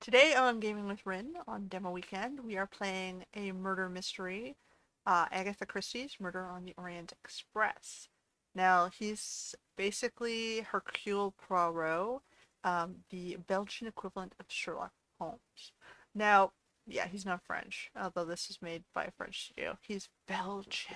Today on Gaming with Rin on Demo Weekend, we are playing a murder mystery, Agatha Christie's Murder on the Orient Express. Now, he's basically Hercule Poirot, the Belgian equivalent of Sherlock Holmes. Now, yeah, he's not French, although this is made by a French studio. He's Belgian.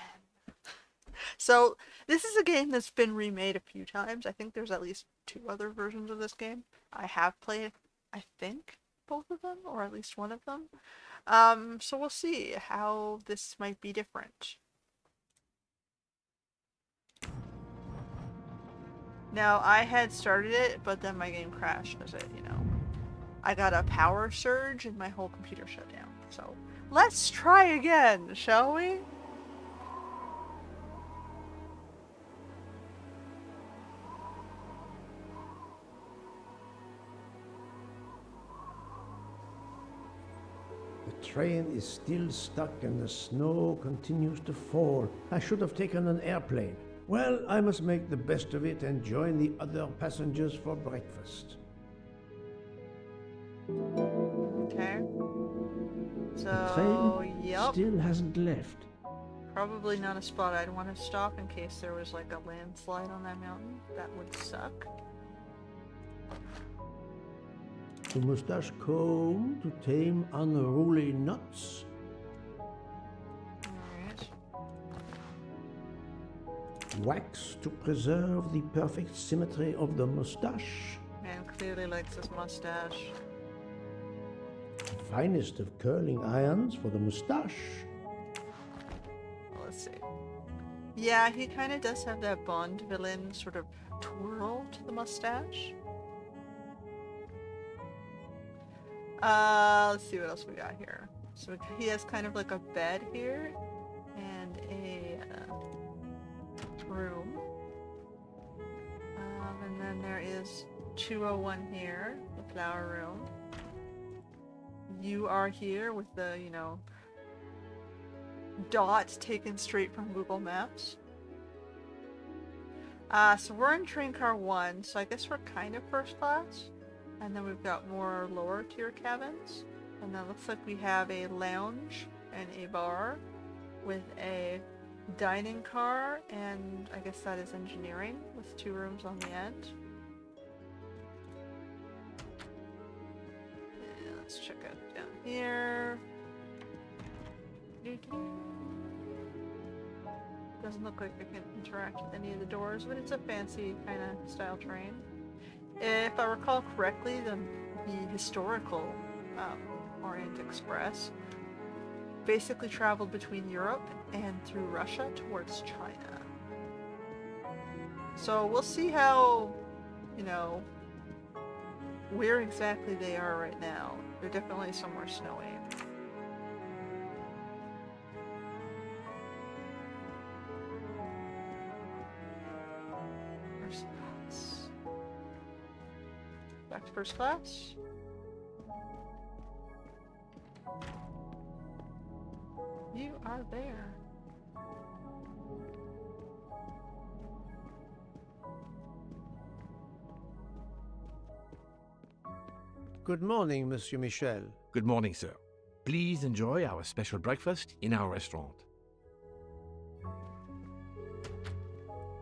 So, this is a game that's been remade a few times. I think there's at least two other versions of this game. I have played, I think, both of them, or at least one of them. So we'll see how this might be different. Now, I had started it, but then my game crashed as I got a power surge and my whole computer shut down. So, let's try again, shall we? The train is still stuck and the snow continues to fall. I should have taken an airplane. Well, I must make the best of it and join the other passengers for breakfast. Okay. The So, train yep. still hasn't left. Probably not a spot I'd want to stop in case there was like a landslide on that mountain. That would suck. The mustache comb to tame unruly nuts. Alright. Wax to preserve the perfect symmetry of the mustache. Man clearly likes his mustache. Finest of curling irons for the mustache. Well, let's see. Yeah, he kind of does have that Bond villain sort of twirl to the mustache. Let's see what else we got here. So he has kind of like a bed here and a room. And then there is 201 here, the flower room. You are here with the, dots taken straight from Google Maps. So we're in train car 1, so I guess we're kind of first class. And then we've got more lower tier cabins. And then it looks like we have a lounge and a bar with a dining car, and I guess that is engineering with 2 rooms on the end. And let's check out down here. Doesn't look like I can interact with any of the doors, but it's a fancy kind of style train. If I recall correctly, the historical Orient Express basically traveled between Europe and through Russia towards China. So we'll see how, where exactly they are right now. They're definitely somewhere snowy. Back to first class. You are there. Good morning, Monsieur Michel. Good morning, sir. Please enjoy our special breakfast in our restaurant.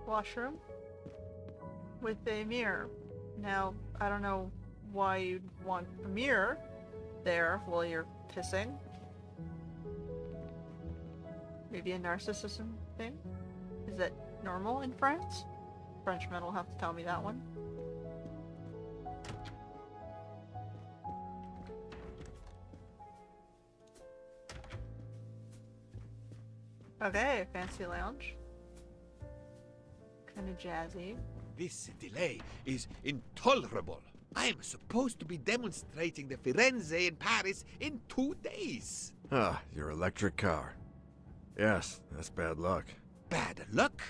Washroom with a mirror. Now, I don't know why you'd want a mirror there while you're pissing. Maybe a narcissism thing? Is that normal in France? Frenchmen will have to tell me that one. Okay, fancy lounge. Kinda jazzy. This delay is intolerable. I'm supposed to be demonstrating the Firenze in Paris in 2 days. Ah, your electric car. Yes, that's bad luck. Bad luck?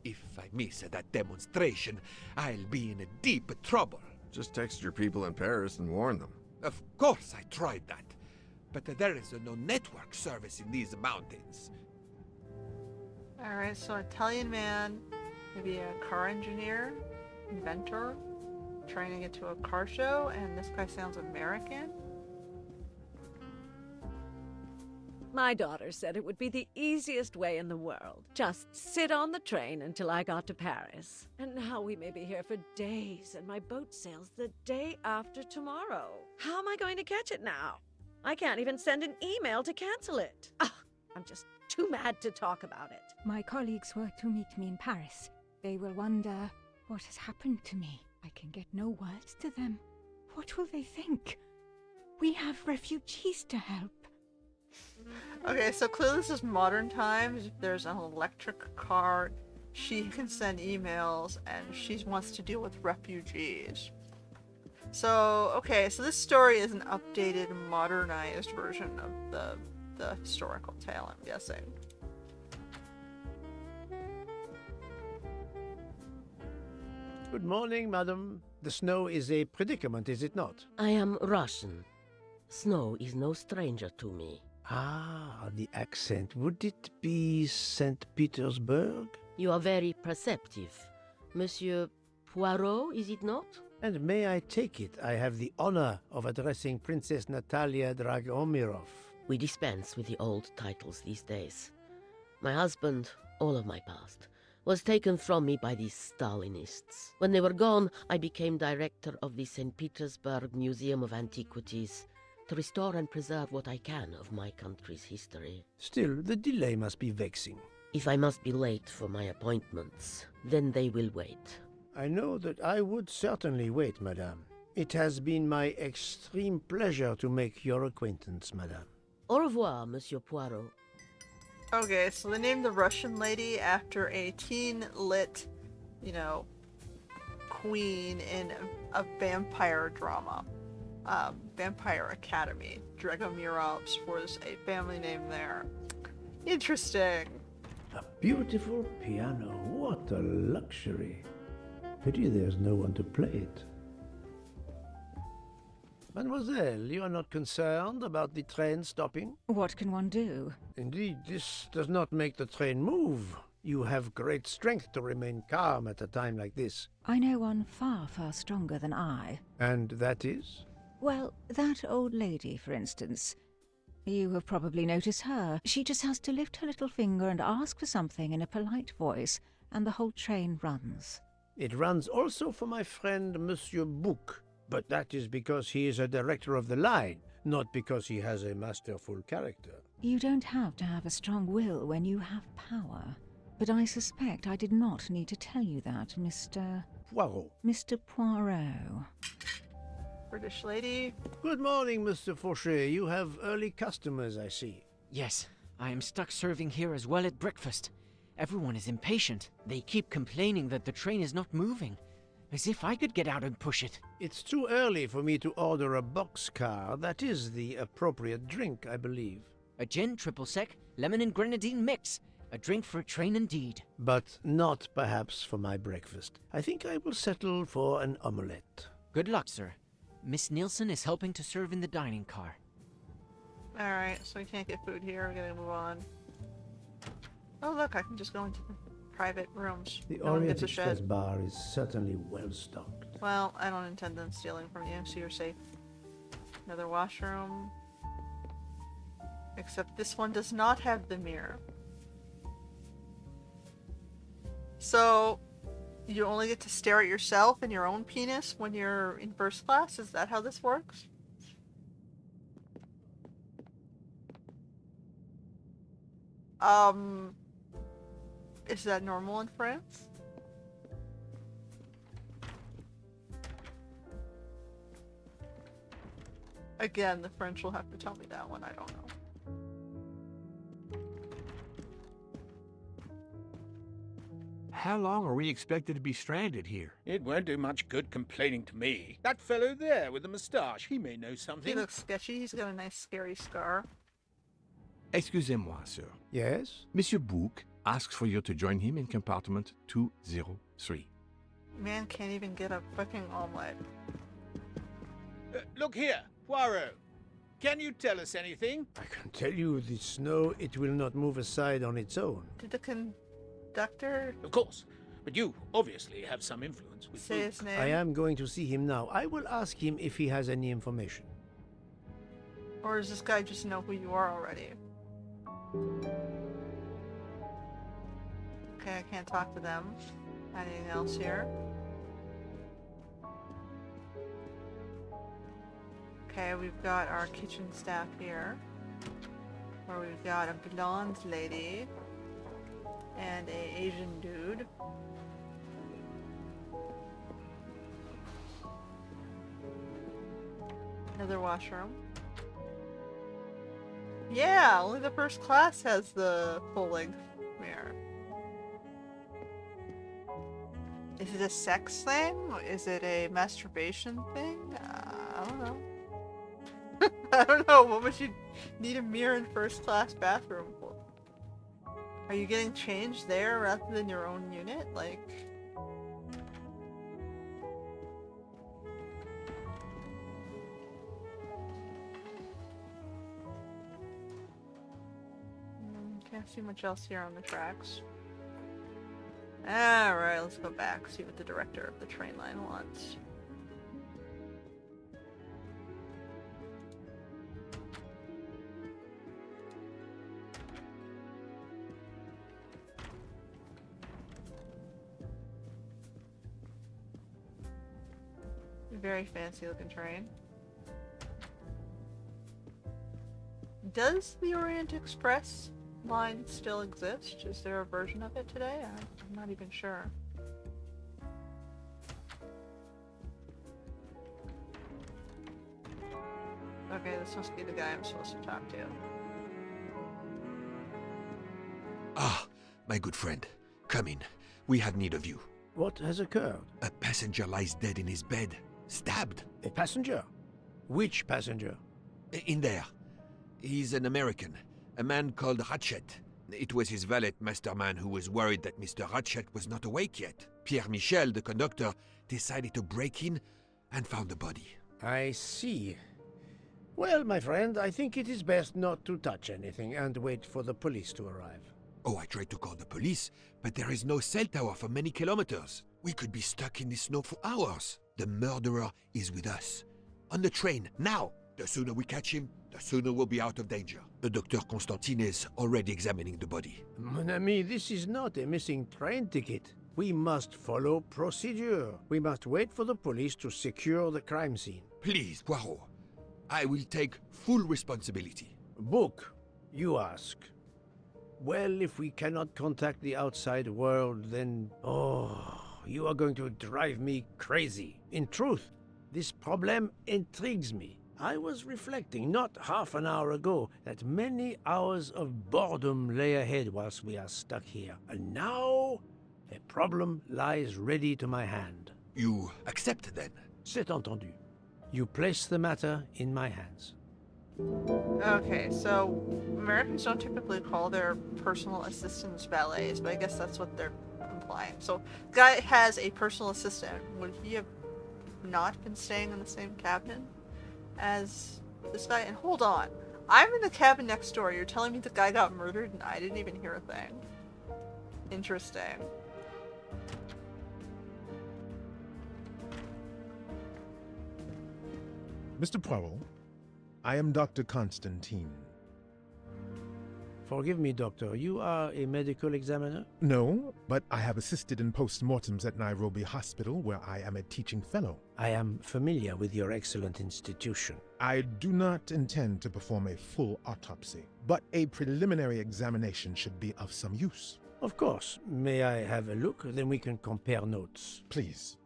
If I miss that demonstration, I'll be in deep trouble. Just text your people in Paris and warn them. Of course I tried that, but there is no network service in these mountains. Alright, so Italian man, maybe a car engineer, inventor. trying to get to a car show, and this guy sounds American. My daughter said it would be the easiest way in the world. Just sit on the train until I got to Paris. And now we may be here for days, and my boat sails the day after tomorrow. How am I going to catch it now? I can't even send an email to cancel it. I'm just too mad to talk about it. My colleagues were to meet me in Paris. They will wonder what has happened to me. I can get no words to them. What will they think? We have refugees to help. Okay, so clearly this is modern times. There's an electric car. She can send emails, and she wants to deal with refugees. So, okay, so this story is an updated, modernized version of the historical tale, I'm guessing. Good morning, madam. The snow is a predicament, is it not? I am Russian. Snow is no stranger to me. Ah, the accent. Would it be St. Petersburg? You are very perceptive. Monsieur Poirot, is it not? And may I take it, I have the honor of addressing Princess Natalia Dragomirov. We dispense with the old titles these days. My husband, all of my past, was taken from me by these Stalinists. When they were gone, I became director of the St. Petersburg Museum of Antiquities, to restore and preserve what I can of my country's history. Still, the delay must be vexing. If I must be late for my appointments, then they will wait. I know that I would certainly wait, madame. It has been my extreme pleasure to make your acquaintance, madame. Au revoir, Monsieur Poirot. Okay, so they named the Russian lady after a teen-lit, queen in a vampire drama. Vampire Academy. Dragomirov's was a family name there. Interesting. A beautiful piano. What a luxury. Pity there's no one to play it. Mademoiselle, you are not concerned about the train stopping? What can one do? Indeed, this does not make the train move. You have great strength to remain calm at a time like this. I know one far, far stronger than I. And that is? Well, that old lady, for instance. You have probably noticed her. She just has to lift her little finger and ask for something in a polite voice, and the whole train runs. It runs also for my friend Monsieur Bouc, but that is because he is a director of the line, not because he has a masterful character. You don't have to have a strong will when you have power. But I suspect I did not need to tell you that, Mr. Poirot. Mr. Poirot. British lady. Good morning, Mr. Fauchet. You have early customers, I see. Yes, I am stuck serving here as well at breakfast. Everyone is impatient. They keep complaining that the train is not moving. As if I could get out and push it. It's too early for me to order a boxcar. That is the appropriate drink, I believe. A gin triple sec, lemon and grenadine mix. A drink for a train indeed. But not perhaps for my breakfast. I think I will settle for an omelette. Good luck, sir. Miss Nielsen is helping to serve in the dining car. Alright, so we can't get food here. We gotta move on. Oh look, I can just go into the private rooms. The No one Orient gets a Express shed. bar is certainly well stocked. Well, I don't intend on stealing from you, so you're safe. Another washroom. Except this one does not have the mirror. So, you only get to stare at yourself and your own penis when you're in first class? Is that how this works? Is that normal in France? Again, the French will have to tell me that one, I don't know. How long are we expected to be stranded here? It won't do much good complaining to me. That fellow there with the moustache, he may know He something. looks sketchy, he's got a nice scary scar. Excusez-moi, sir. Yes? Monsieur Bouc asks for you to join him in compartment 203. Man can't even get a fucking omelet. Look here, Poirot. Can you tell us anything? I can tell you the snow, it will not move aside on its own. Did the conductor... Of course. But you obviously have some influence with Say his Luke. name. I am going to see him now. I will ask him if he has any information. Or does this guy just know who you are already? Okay, I can't talk to them. Anything else here? Okay, we've got our kitchen staff here. Where we've got a blonde lady and a Asian dude. Another washroom. Yeah, only the first class has the full-length mirror. Is it a sex thing? Is it a masturbation thing? I don't know. I don't know. What would you need a mirror in first class bathroom for? Are you getting changed there rather than your own unit? Like... Can't see much else here on the tracks. Alright, let's go back, see what the director of the train line wants. Very fancy looking train. Does the Orient Express line still exist? Is there a version of it today? I'm not even sure. Okay, this must be the guy I'm supposed to talk to. Ah, my good friend. Come in. We have need of you. What has occurred? A passenger lies dead in his bed. Stabbed. A passenger? Which passenger? In there. He's an American. A man called Ratchet. It was his valet masterman who was worried that Mr. Ratchet was not awake yet. Pierre Michel, the conductor, decided to break in and found the body. I see. Well, my friend, I think it is best not to touch anything and wait for the police to arrive. Oh, I tried to call the police, but there is no cell tower for many kilometers. We could be stuck in the snow for hours. The murderer is with us. On the train, now! The sooner we catch him, the sooner we'll be out of danger. Dr. Constantine is already examining the body. Mon ami, this is not a missing train ticket. We must follow procedure. We must wait for the police to secure the crime scene. Please, Poirot. I will take full responsibility. Book, you ask. Well, if we cannot contact the outside world, then... Oh, you are going to drive me crazy. In truth, this problem intrigues me. I was reflecting not half an hour ago that many hours of boredom lay ahead whilst we are stuck here. And now, a problem lies ready to my hand. You accept, then? C'est entendu. You place the matter in my hands. Okay, so Americans don't typically call their personal assistants valets, but I guess that's what they're implying. So, the guy has a personal assistant. Would he have not been staying in the same cabin as this guy? And hold on, I'm in the cabin next door. You're telling me the guy got murdered and I didn't even hear a thing? Interesting. Mr. Poirot, I am Dr. Constantine. Forgive me, Doctor. You are a medical examiner? No, but I have assisted in post-mortems at Nairobi Hospital, where I am a teaching fellow. I am familiar with your excellent institution. I do not intend to perform a full autopsy, but a preliminary examination should be of some use. Of course. May I have a look? Then we can compare notes. Please.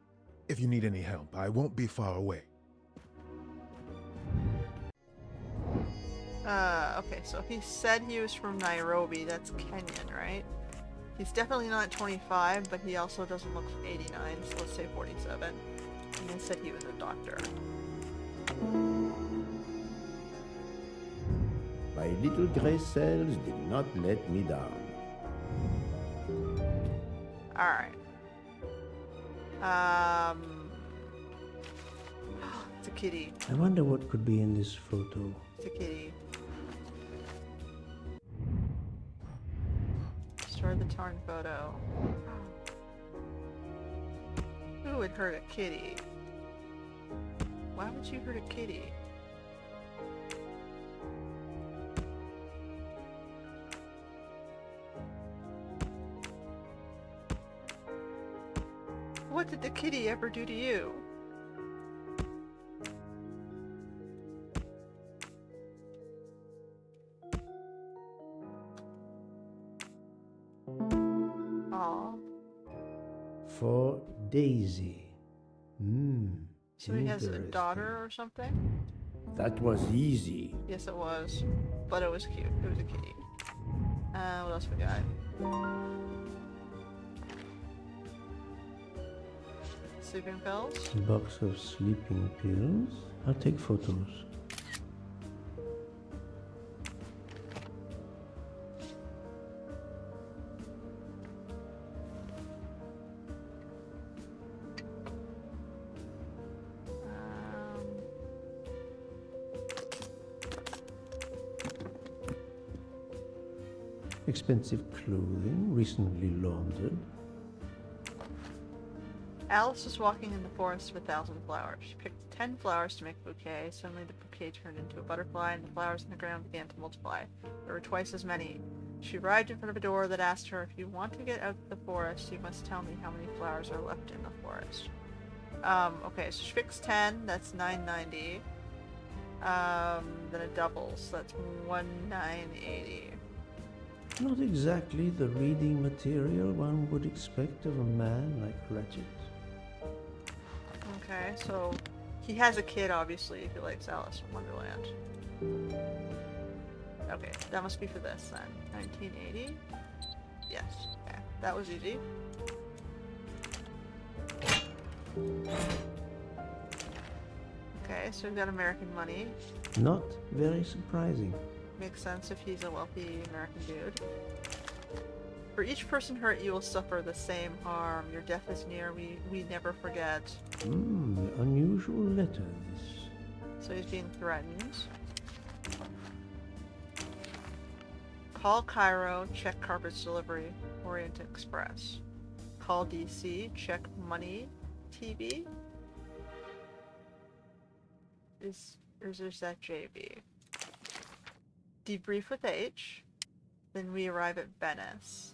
If you need any help, I won't be far away. Okay, so he said he was from Nairobi. That's Kenyan, right? He's definitely not 25, but he also doesn't look 89, so let's say 47. And he said he was a doctor. My little gray cells did not let me down. Alright. It's a kitty. I wonder what could be in this photo. It's a kitty. Restore the torn photo. would hurt a kitty? Why would you hurt a kitty? What did the kitty ever do to you? Aw. For Daisy. So he has a daughter or something? That was easy. Yes, it was. But it was cute. It was a kitty. What else we got? Sleeping pills? Box of sleeping pills. I'll take photos. Expensive clothing, recently laundered. Alice was walking in the forest of 1,000 flowers. She picked 10 flowers to make a bouquet. Suddenly the bouquet turned into a butterfly, and the flowers in the ground began to multiply. There were twice as many. She arrived in front of a door that asked her, "If you want to get out of the forest, you must tell me how many flowers are left in the forest." Okay, so she picks 10, that's 990. Then it doubles, that's 1980. Not exactly the reading material one would expect of a man like Ratchet. Okay, so he has a kid, obviously, if he likes Alice in Wonderland. Okay, that must be for this then. 1980? Yes, okay, that was easy. Okay, so we've got American money. Not very surprising. Makes sense if he's a wealthy American dude. For each person hurt, you will suffer the same harm. Your death is near. We never forget. Unusual letters. So he's being threatened. Call Cairo, check garbage delivery, Orient Express. Call DC, check money, TV. Or is that JB? Debrief with H. Then we arrive at Venice.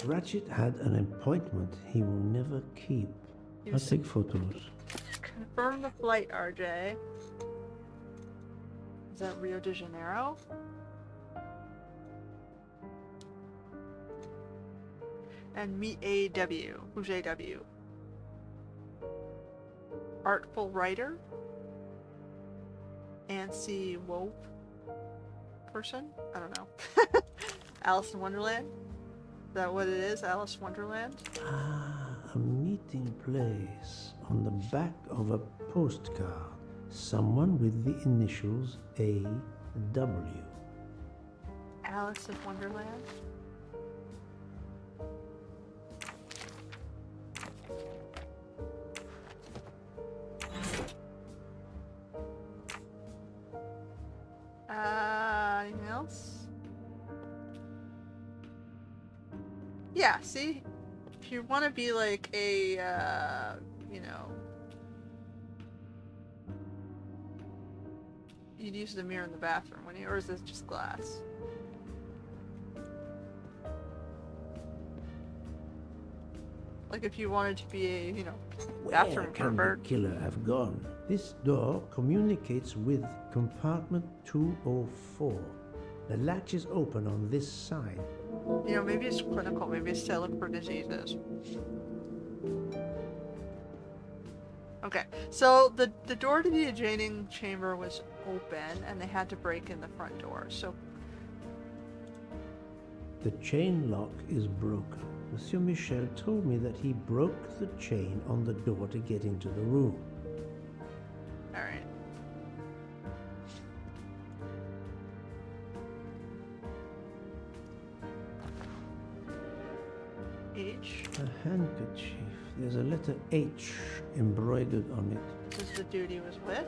Ratchet had an appointment he will never keep. I'll take photos. Confirm the flight, RJ. Is that Rio de Janeiro? And meet AW. Who's AW? Artful writer? Ansi Wope person? I don't know. Alice in Wonderland? Is that what it is? Alice in Wonderland? A meeting place on the back of a postcard. Someone with the initials A.W. Alice in Wonderland? Anything else? Yeah, see? If you want to be like a, you know... You'd use the mirror in the bathroom, wouldn't you? Or is this just glass? Like if you wanted to be a, you know, bathroom Where can pervert. the killer have gone? This door communicates with compartment 204. The latch is open on this side. You know, maybe it's clinical. Maybe it's to look for diseases. Okay, so the door to the adjoining chamber was open, and they had to break in the front door. So The chain lock is broken. Monsieur Michel told me that he broke the chain on the door to get into the room. all right. H. A handkerchief. There's a letter H embroidered on it. This is the dude he was with.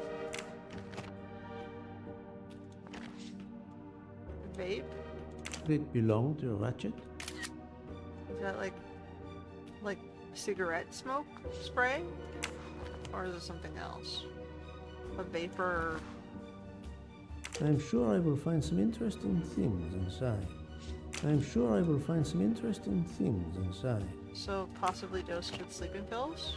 Vape. Did it belong to Ratchet? Is that like cigarette smoke spray? Or is it something else? A vapor? I'm sure I will find some interesting things inside. I'm sure I will find some interesting things inside. So possibly dosed with sleeping pills?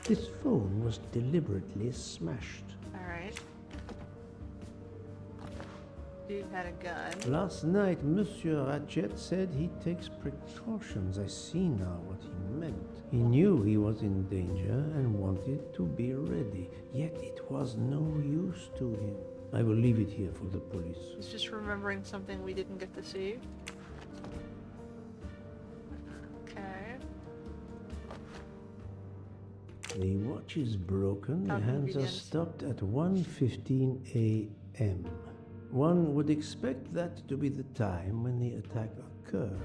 This phone was deliberately smashed. Alright. Dude had a gun. Last night, Monsieur Ratchet said he takes precautions. I see now what he meant. He knew he was in danger and wanted to be ready, yet it was no use to him. I will leave it here for the police. He's just remembering something we didn't get to see. Okay. The watch is broken. The How hands are convenient. stopped at 1:15 a.m. One would expect that to be the time when the attack occurred.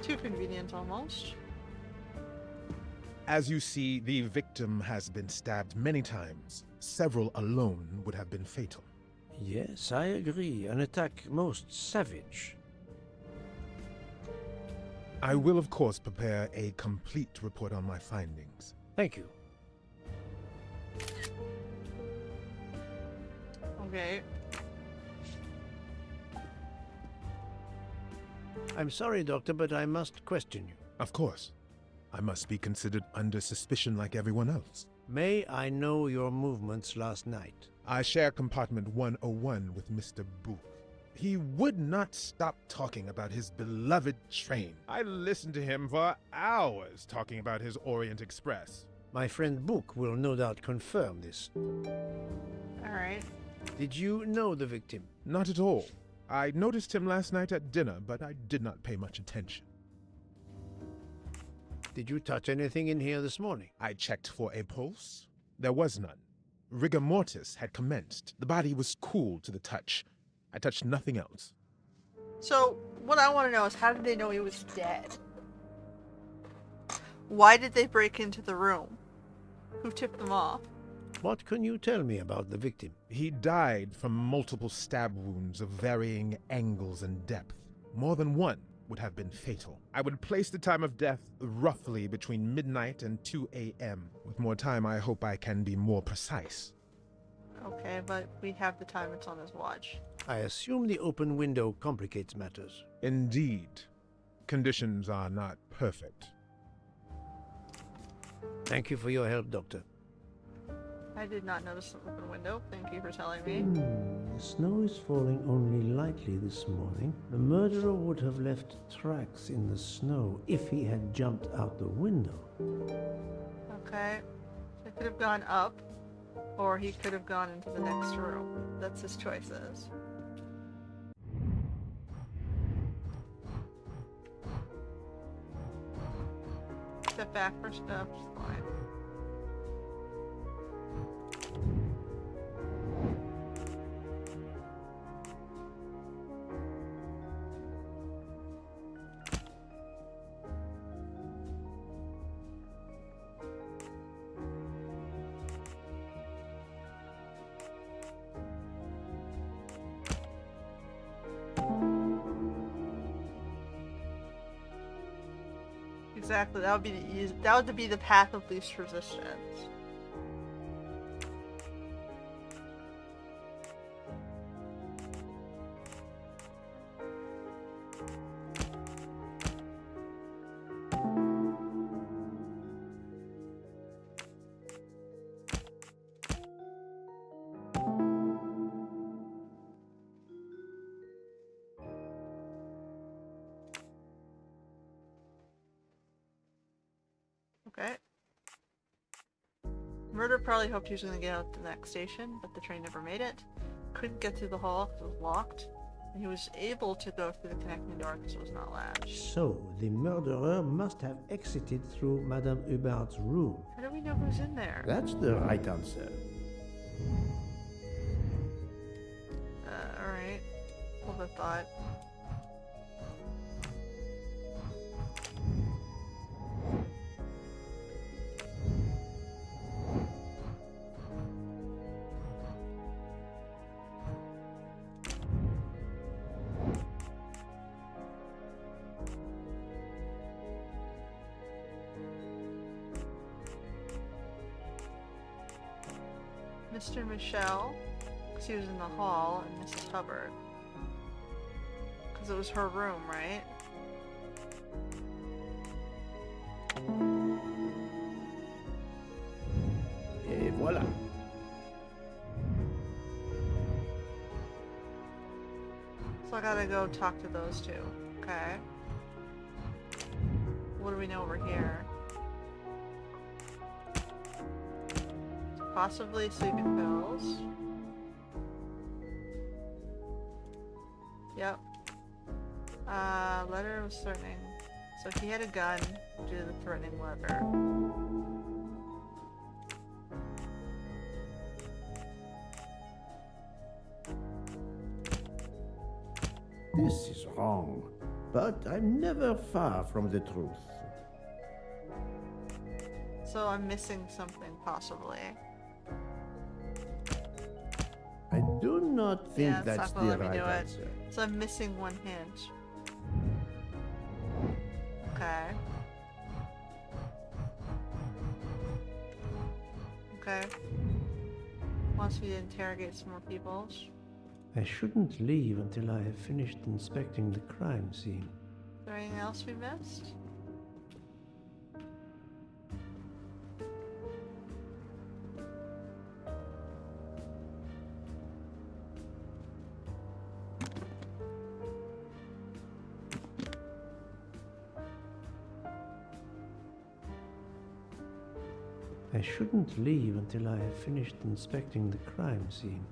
Too convenient almost. As you see, the victim has been stabbed many times. Several alone would have been fatal. Yes, I agree. An attack most savage. I will, of course, prepare a complete report on my findings. Thank you. Okay. I'm sorry, Doctor, but I must question you. Of course. I must be considered under suspicion like everyone else. May I know your movements last night? I share compartment 101 with Mr. Book. He would not stop talking about his beloved train. I listened to him for hours talking about his Orient Express. My friend Book will no doubt confirm this. Alright. Did you know the victim? Not at all. I noticed him last night at dinner, but I did not pay much attention. Did you touch anything in here this morning? I checked for a pulse. There was none. Rigor mortis had commenced. The body was cool to the touch. I touched nothing else. So, what I want to know is how did they know he was dead? Why did they break into the room? Who tipped them off? What can you tell me about the victim? He died from multiple stab wounds of varying angles and depth. More than one would have been fatal. I would place the time of death roughly between midnight and 2 a.m. With more time, I hope I can be more precise. Okay, but we have the time it's on his watch. I assume the open window complicates matters. Indeed. Conditions are not perfect. Thank you for your help, Doctor. I did not notice the open window. Thank you for telling me. The snow is falling only lightly this morning. The murderer would have left tracks in the snow if he had jumped out the window. Okay. He could have gone up, or he could have gone into the next room. That's his choices. Step back for stuff, fine. Exactly, that would be the easy, that would be the path of least resistance. Okay. Murder probably hoped he was going to get out to the next station, but the train never made it. Couldn't get through the hall because it was locked. And he was able to go through the connecting door because it was not latched. So, the murderer must have exited through Madame Hubbard's room. How do we know who's in there? That's the right answer. Alright. Hold the thought. Mr. Michelle, because he was in the hall, and Mrs. Hubbard. Because it was her room, right? Et voilà. So I gotta go talk to those two. Okay. What do we know over here? Possibly sleeping pills. Yep. Letter was threatening. So he had a gun due to the threatening letter. This is wrong, but I'm never far from the truth. So I'm missing something, possibly. I do not think Yeah, it's that's not gonna the let me right do it. answer. So I'm missing one hint. Okay. Okay. Wants me to interrogate some more people. I shouldn't leave until I have finished inspecting the crime scene. Is there anything else we missed? I shouldn't leave until I have finished inspecting the crime scene.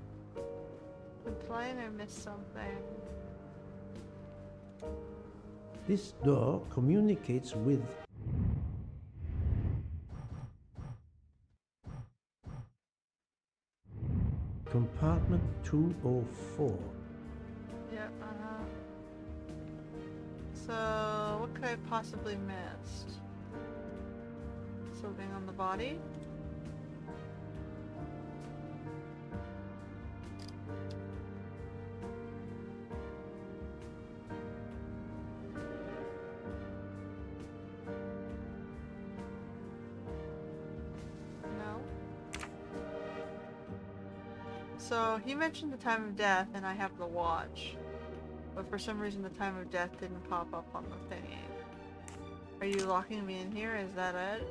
Implying I missed something. This door communicates with... Compartment 204. Yeah, So, what could I possibly missed? Something on the body? No. So, he mentioned the time of death, and I have the watch. But for some reason the time of death didn't pop up on the thingy. Are you locking me in here? Is that it?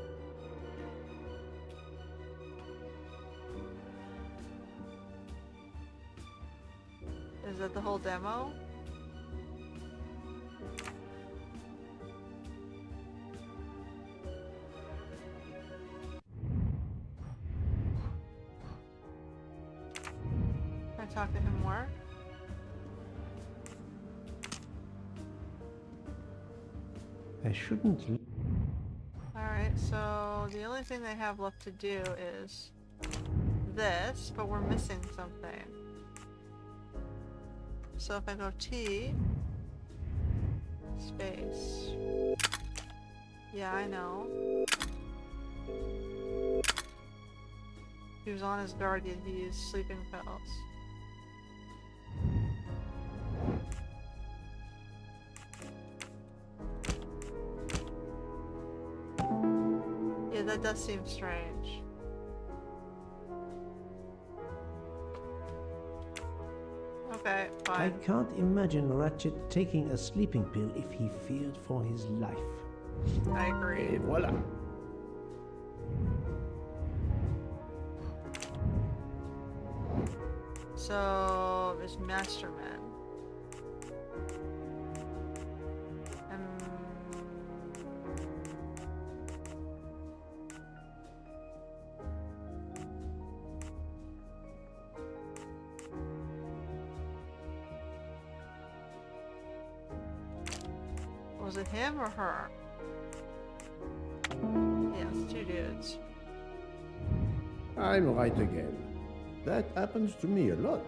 Is that the whole demo? Can I talk to him more? I shouldn't... Alright, so the only thing they have left to do is this, but we're missing something. So if I go T, space. Yeah, I know. He was on his guard, yet he used sleeping pills. Yeah, that does seem strange. Okay, I fine. can't imagine Ratchet taking a sleeping pill if he feared for his life. I agree. Et voilà. So, there's Masterman. Was it him or her? Yeah, it's two dudes. I'm right again. That happens to me a lot.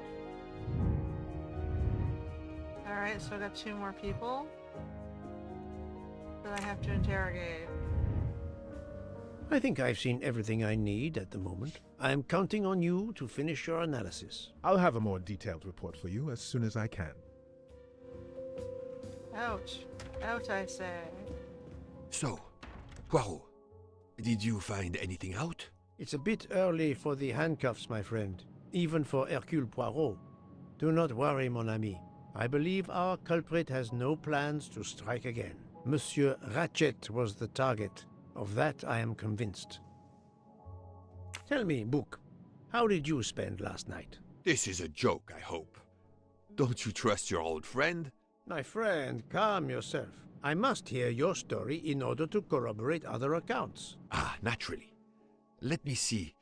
Alright, so I got two more people that I have to interrogate. I think I've seen everything I need at the moment. I'm counting on you to finish your analysis. I'll have a more detailed report for you as soon as I can. Ouch. Ouch, I say. So, Poirot, did you find anything out? It's a bit early for the handcuffs, my friend, even for Hercule Poirot. Do not worry, mon ami. I believe our culprit has no plans to strike again. Monsieur Ratchet was the target. Of that I am convinced. Tell me, Book, how did you spend last night? This is a joke, I hope. Don't you trust your old friend? My friend, calm yourself. I must hear your story in order to corroborate other accounts. Ah, naturally. Let me see.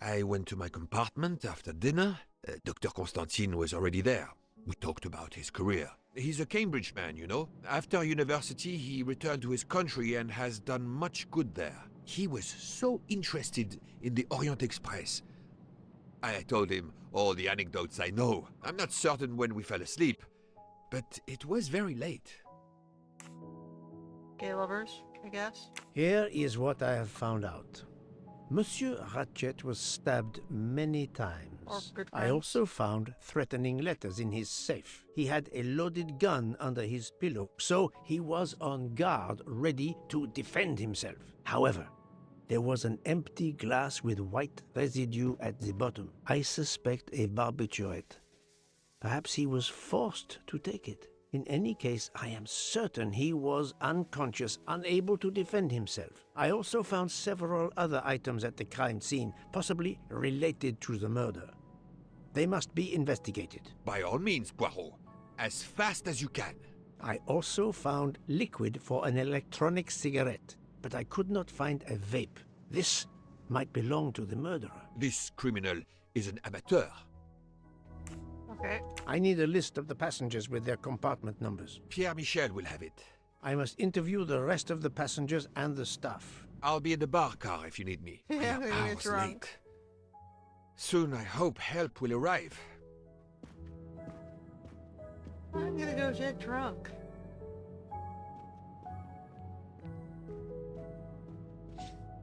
I went to my compartment after dinner. Dr. Constantine was already there. We talked about his career. He's a Cambridge man, you know. After university, he returned to his country and has done much good there. He was so interested in the Orient Express. I told him all the anecdotes I know. I'm not certain when we fell asleep, but it was very late. Gay lovers, I guess. Here is what I have found out. Monsieur Ratchet was stabbed many times. Or good I friends. also found threatening letters in his safe. He had a loaded gun under his pillow, so he was on guard, ready to defend himself. However, there was an empty glass with white residue at the bottom. I suspect a barbiturate. Perhaps he was forced to take it. In any case, I am certain he was unconscious, unable to defend himself. I also found several other items at the crime scene, possibly related to the murder. They must be investigated. By all means, Poirot. As fast as you can. I also found liquid for an electronic cigarette, but I could not find a vape. This might belong to the murderer. This criminal is an amateur. Okay. I need a list of the passengers with their compartment numbers. Pierre Michel will have it. I must interview the rest of the passengers and the staff. I'll be in the bar car if you need me. Yeah, We are we're gonna get hours drunk. late. Soon I hope help will arrive. I'm gonna go get drunk.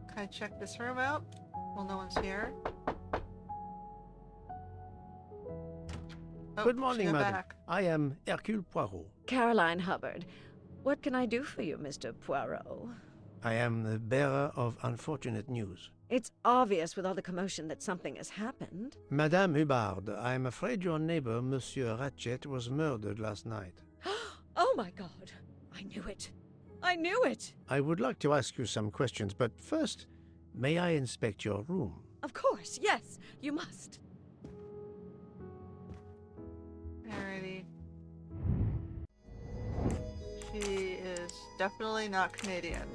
Can I check this room out? Well, no one's here. Oh, Good she morning, got madam. back. I am Hercule Poirot. Caroline Hubbard. What can I do for you, Mr. Poirot? I am the bearer of unfortunate news. It's obvious with all the commotion that something has happened. Madame Hubbard, I am afraid your neighbor, Monsieur Ratchet, was murdered last night. Oh my god! I knew it! I knew it! I would like to ask you some questions, but first, may I inspect your room? Of course, yes, you must. Alrighty. She is definitely not Canadian.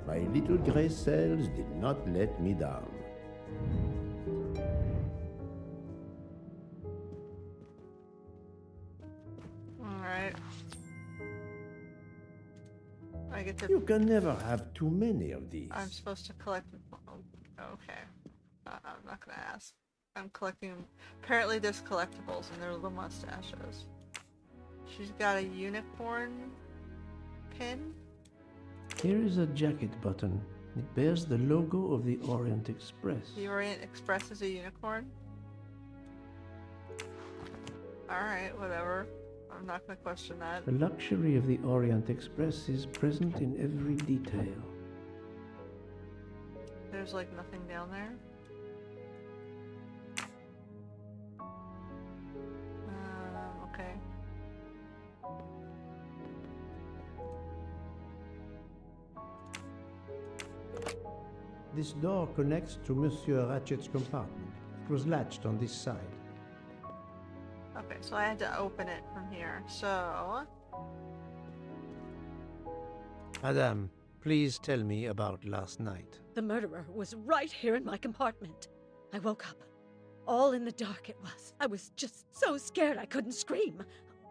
My little grey cells did not let me down. Alright. I get to. You can never have too many of these. I'm supposed to collect. Okay. I'm not gonna ask. I'm collecting. Apparently, there's collectibles and they're little mustaches. She's got a unicorn pin. Here is a jacket button. It bears the logo of the Orient Express. The Orient Express is a unicorn. Alright, whatever. I'm not gonna question that. The luxury of the Orient Express is present in every detail. There's like nothing down there. Okay. This door connects to Monsieur Ratchet's compartment. It was latched on this side. Okay, so I had to open it from here. So, Madame, please tell me about last night. The murderer was right here in my compartment. I woke up. All in the dark it was. I was just so scared I couldn't scream.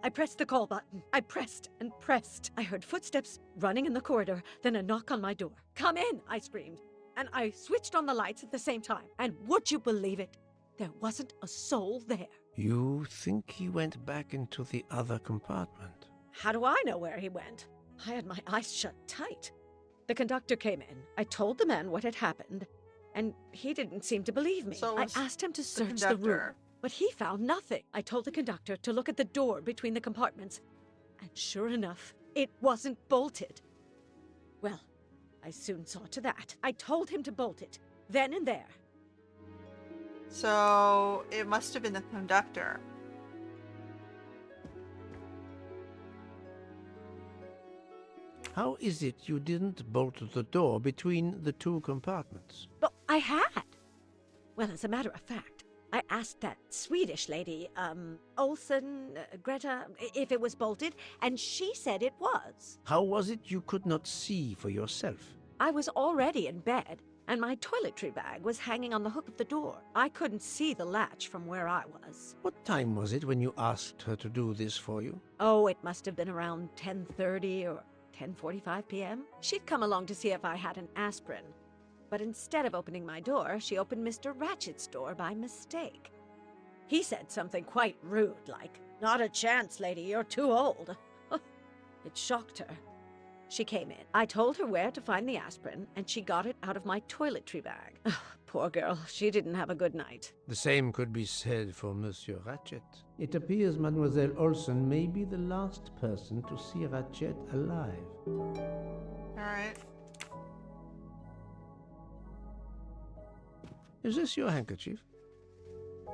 I pressed the call button. I pressed and pressed. I heard footsteps running in the corridor, then a knock on my door. "Come in," I screamed. And I switched on the lights at the same time. And would you believe it? There wasn't a soul there. You think he went back into the other compartment? How do I know where he went? I had my eyes shut tight. The conductor came in. I told the man what had happened, and he didn't seem to believe me. So I was asked him to the search the room. conductor. But he found nothing. I told the conductor to look at the door between the compartments, and sure enough, it wasn't bolted. Well, I soon saw to that. I told him to bolt it, then and there. So it must have been the conductor. How is it you didn't bolt the door between the two compartments? But I had. Well, as a matter of fact, I asked that Swedish lady, Olsen, Greta, if it was bolted, and she said it was. How was it you could not see for yourself? I was already in bed, and my toiletry bag was hanging on the hook of the door. I couldn't see the latch from where I was. What time was it when you asked her to do this for you? Oh, it must have been around 10:30 or 10:45 p.m. She'd come along to see if I had an aspirin. But instead of opening my door, she opened Mr. Ratchet's door by mistake. He said something quite rude, like, "Not a chance, lady, you're too old." It shocked her. She came in. I told her where to find the aspirin, and she got it out of my toiletry bag. Poor girl, she didn't have a good night. The same could be said for Monsieur Ratchet. It appears Mademoiselle Olsen may be the last person to see Ratchet alive. Alright. Is this your handkerchief?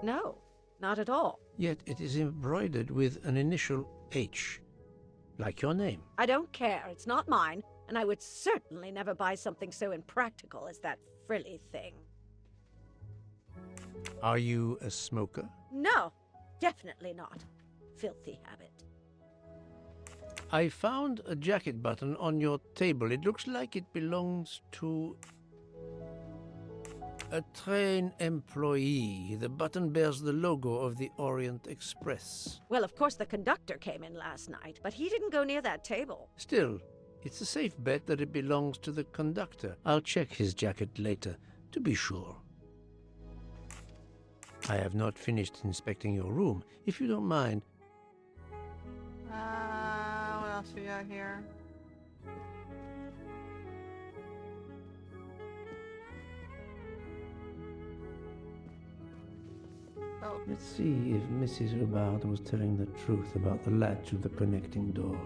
No, not at all. Yet it is embroidered with an initial H, like your name. I don't care. It's not mine, and I would certainly never buy something so impractical as that frilly thing. Are you a smoker? No, definitely not. Filthy habit. I found a jacket button on your table. It looks like it belongs to a train employee. The button bears the logo of the Orient Express. Well, of course the conductor came in last night, but he didn't go near that table. Still, it's a safe bet that it belongs to the conductor. I'll check his jacket later, to be sure. I have not finished inspecting your room, if you don't mind. What else we got here? Oh. Let's see if Mrs. Hubbard was telling the truth about the latch of the connecting door.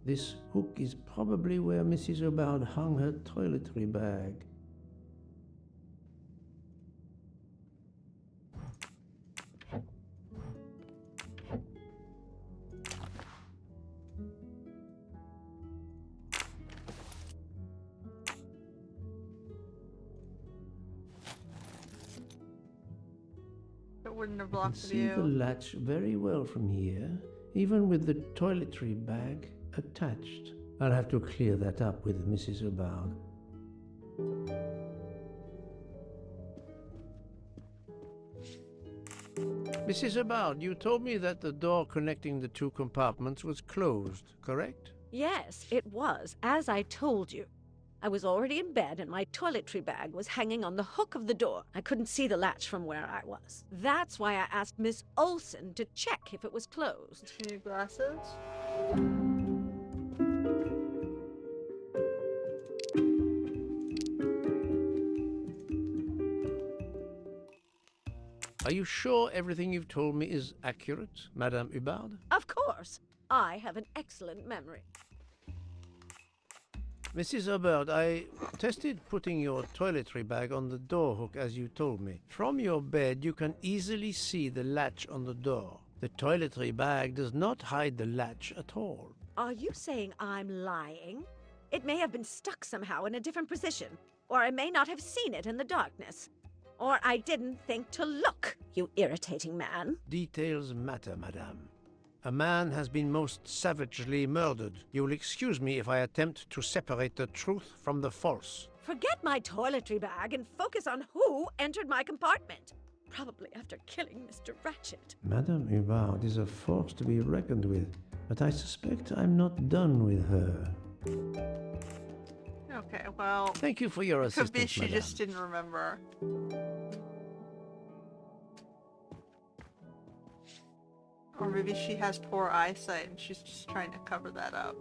This hook is probably where Mrs. Hubbard hung her toiletry bag. It wouldn't have You can blocked the see the view. latch very well from here, even with the toiletry bag attached. I'll have to clear that up with Mrs. Hubbard. Mrs. Hubbard, you told me that the door connecting the two compartments was closed, correct? Yes, it was, as I told you. I was already in bed and my toiletry bag was hanging on the hook of the door. I couldn't see the latch from where I was. That's why I asked Miss Olsen to check if it was closed. New glasses? Are you sure everything you've told me is accurate, Madame Hubbard? Of course. I have an excellent memory. Mrs. Hubbard, I tested putting your toiletry bag on the door hook as you told me. From your bed, you can easily see the latch on the door. The toiletry bag does not hide the latch at all. Are you saying I'm lying? It may have been stuck somehow in a different position, or I may not have seen it in the darkness. Or I didn't think to look, you irritating man. Details matter, madame. A man has been most savagely murdered. You will excuse me if I attempt to separate the truth from the false. Forget my toiletry bag and focus on who entered my compartment. Probably after killing Mr. Ratchet. Madame Hubbard is a force to be reckoned with, but I suspect I'm not done with her. Okay, well... Thank you for your assistance, could be she madame. just didn't remember. Or maybe she has poor eyesight and she's just trying to cover that up.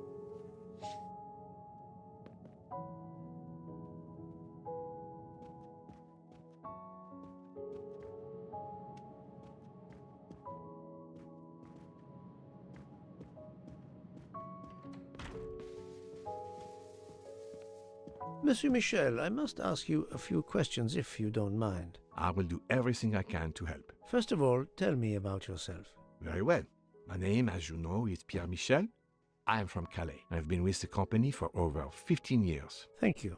Monsieur Michel, I must ask you a few questions if you don't mind. I will do everything I can to help. First of all, tell me about yourself. Very well. My name, as you know, is Pierre Michel. I am from Calais. I've been with the company for over 15 years. Thank you.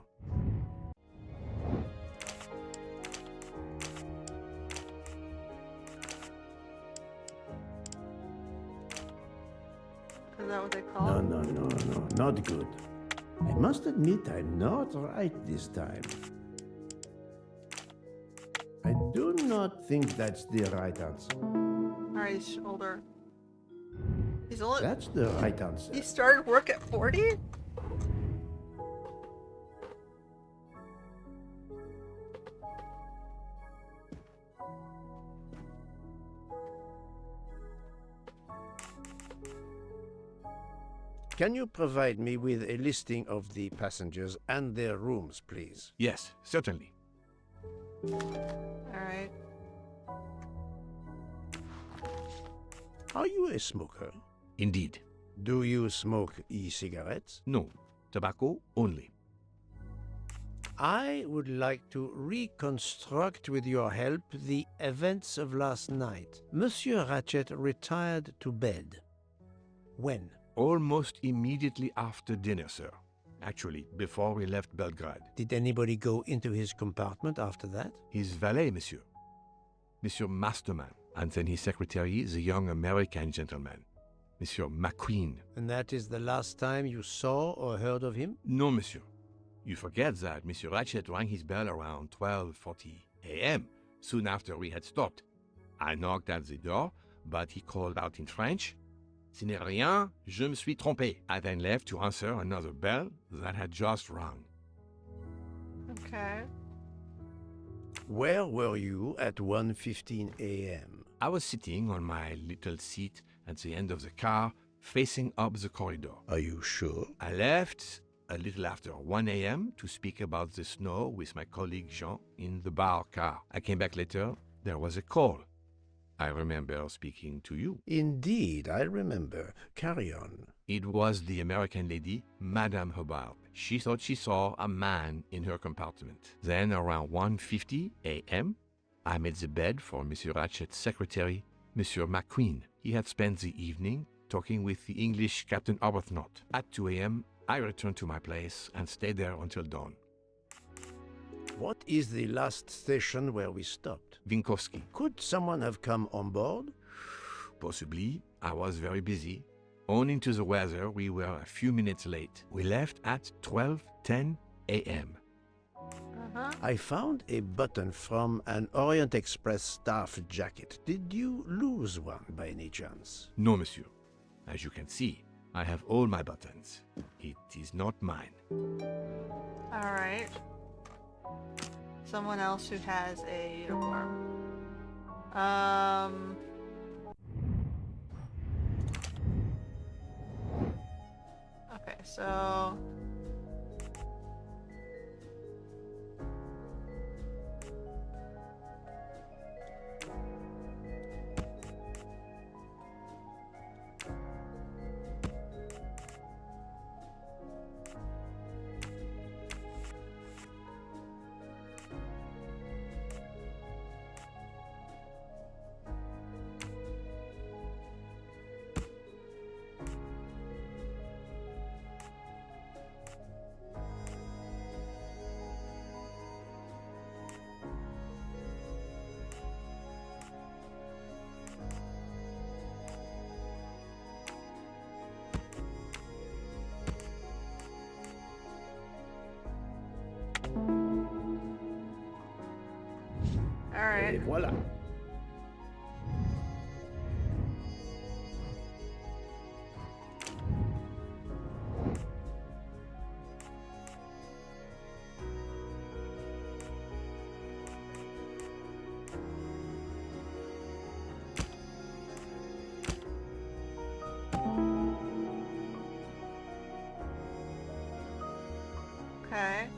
Is that what they call No, it? no, no, no, not good. I must admit I'm not right this time. I do not think that's the right answer. Alright, he's older. He's only. That's the right answer. He started work at 40? Can you provide me with a listing of the passengers and their rooms, please? Yes, certainly. Alright. Are you a smoker? Indeed. Do you smoke e-cigarettes? No. Tobacco only. I would like to reconstruct with your help the events of last night. Monsieur Ratchet retired to bed. When? Almost immediately after dinner, sir. Actually, before we left Belgrade. Did anybody go into his compartment after that? His valet, monsieur. Monsieur Masterman. And then his secretary, the young American gentleman. Monsieur McQueen. And that is the last time you saw or heard of him? No, monsieur. You forget that Monsieur Ratchet rang his bell around 12:40 a.m., soon after we had stopped. I knocked at the door, but he called out in French, "Ce n'est rien, je me suis trompé." I then left to answer another bell that had just rung. Okay. Where were you at 1:15 a.m.? I was sitting on my little seat at the end of the car, facing up the corridor. Are you sure? I left a little after 1 a.m. to speak about the snow with my colleague Jean in the bar car. I came back later. There was a call. I remember speaking to you. Indeed, I remember. Carry on. It was the American lady, Madame Hobart. She thought she saw a man in her compartment. Then, around 1:50 a.m., I made the bed for Monsieur Ratchet's secretary, Monsieur McQueen. He had spent the evening talking with the English Captain Arbuthnot. At 2 a.m., I returned to my place and stayed there until dawn. What is the last station where we stopped? Vinkovsky. Could someone have come on board? Possibly. I was very busy. Owing to the weather, we were a few minutes late. We left at 12:10 a.m. I found a button from an Orient Express staff jacket. Did you lose one by any chance? No, monsieur. As you can see, I have all my buttons. It is not mine. Alright. Someone else who has a uniform. Okay, so... Alright. Et voilà. Okay.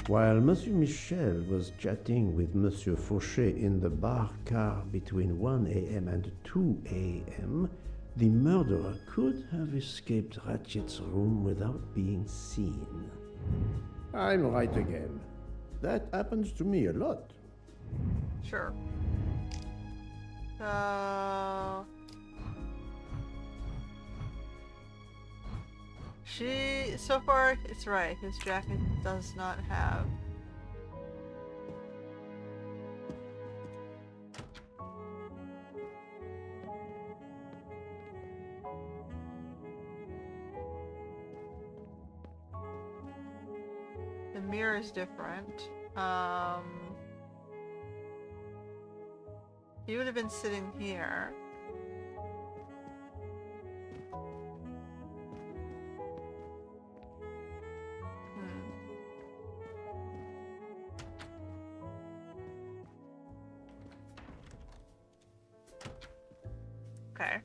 While Monsieur Michel was chatting with Monsieur Fauchet in the bar car between 1 a.m. and 2 a.m., The murderer could have escaped Ratchet's room without being seen. I'm right again. That happens to me a lot. Sure. So... so far, it's right. His jacket does not have... The mirror is different. He would have been sitting here. Okay.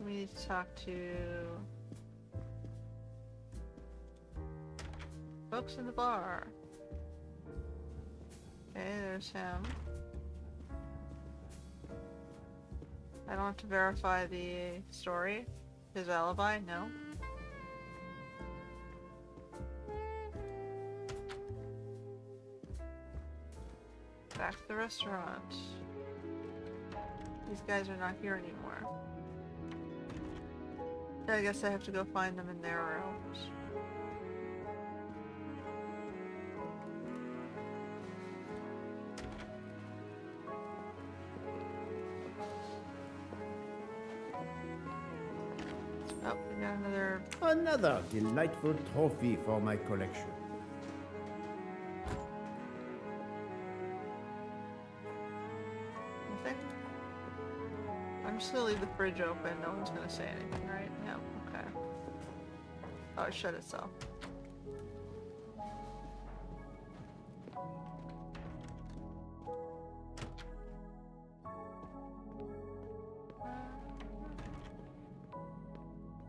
We need to talk to folks in the bar. Okay, there's him. I don't have to verify the story. His alibi? No. Back to the restaurant. These guys are not here anymore. I guess I have to go find them in their rooms. Oh, we got Another delightful trophy for my collection. Nothing? I'm just gonna leave the fridge open. No one's gonna say anything, right? Yeah, okay. Oh, it shut itself.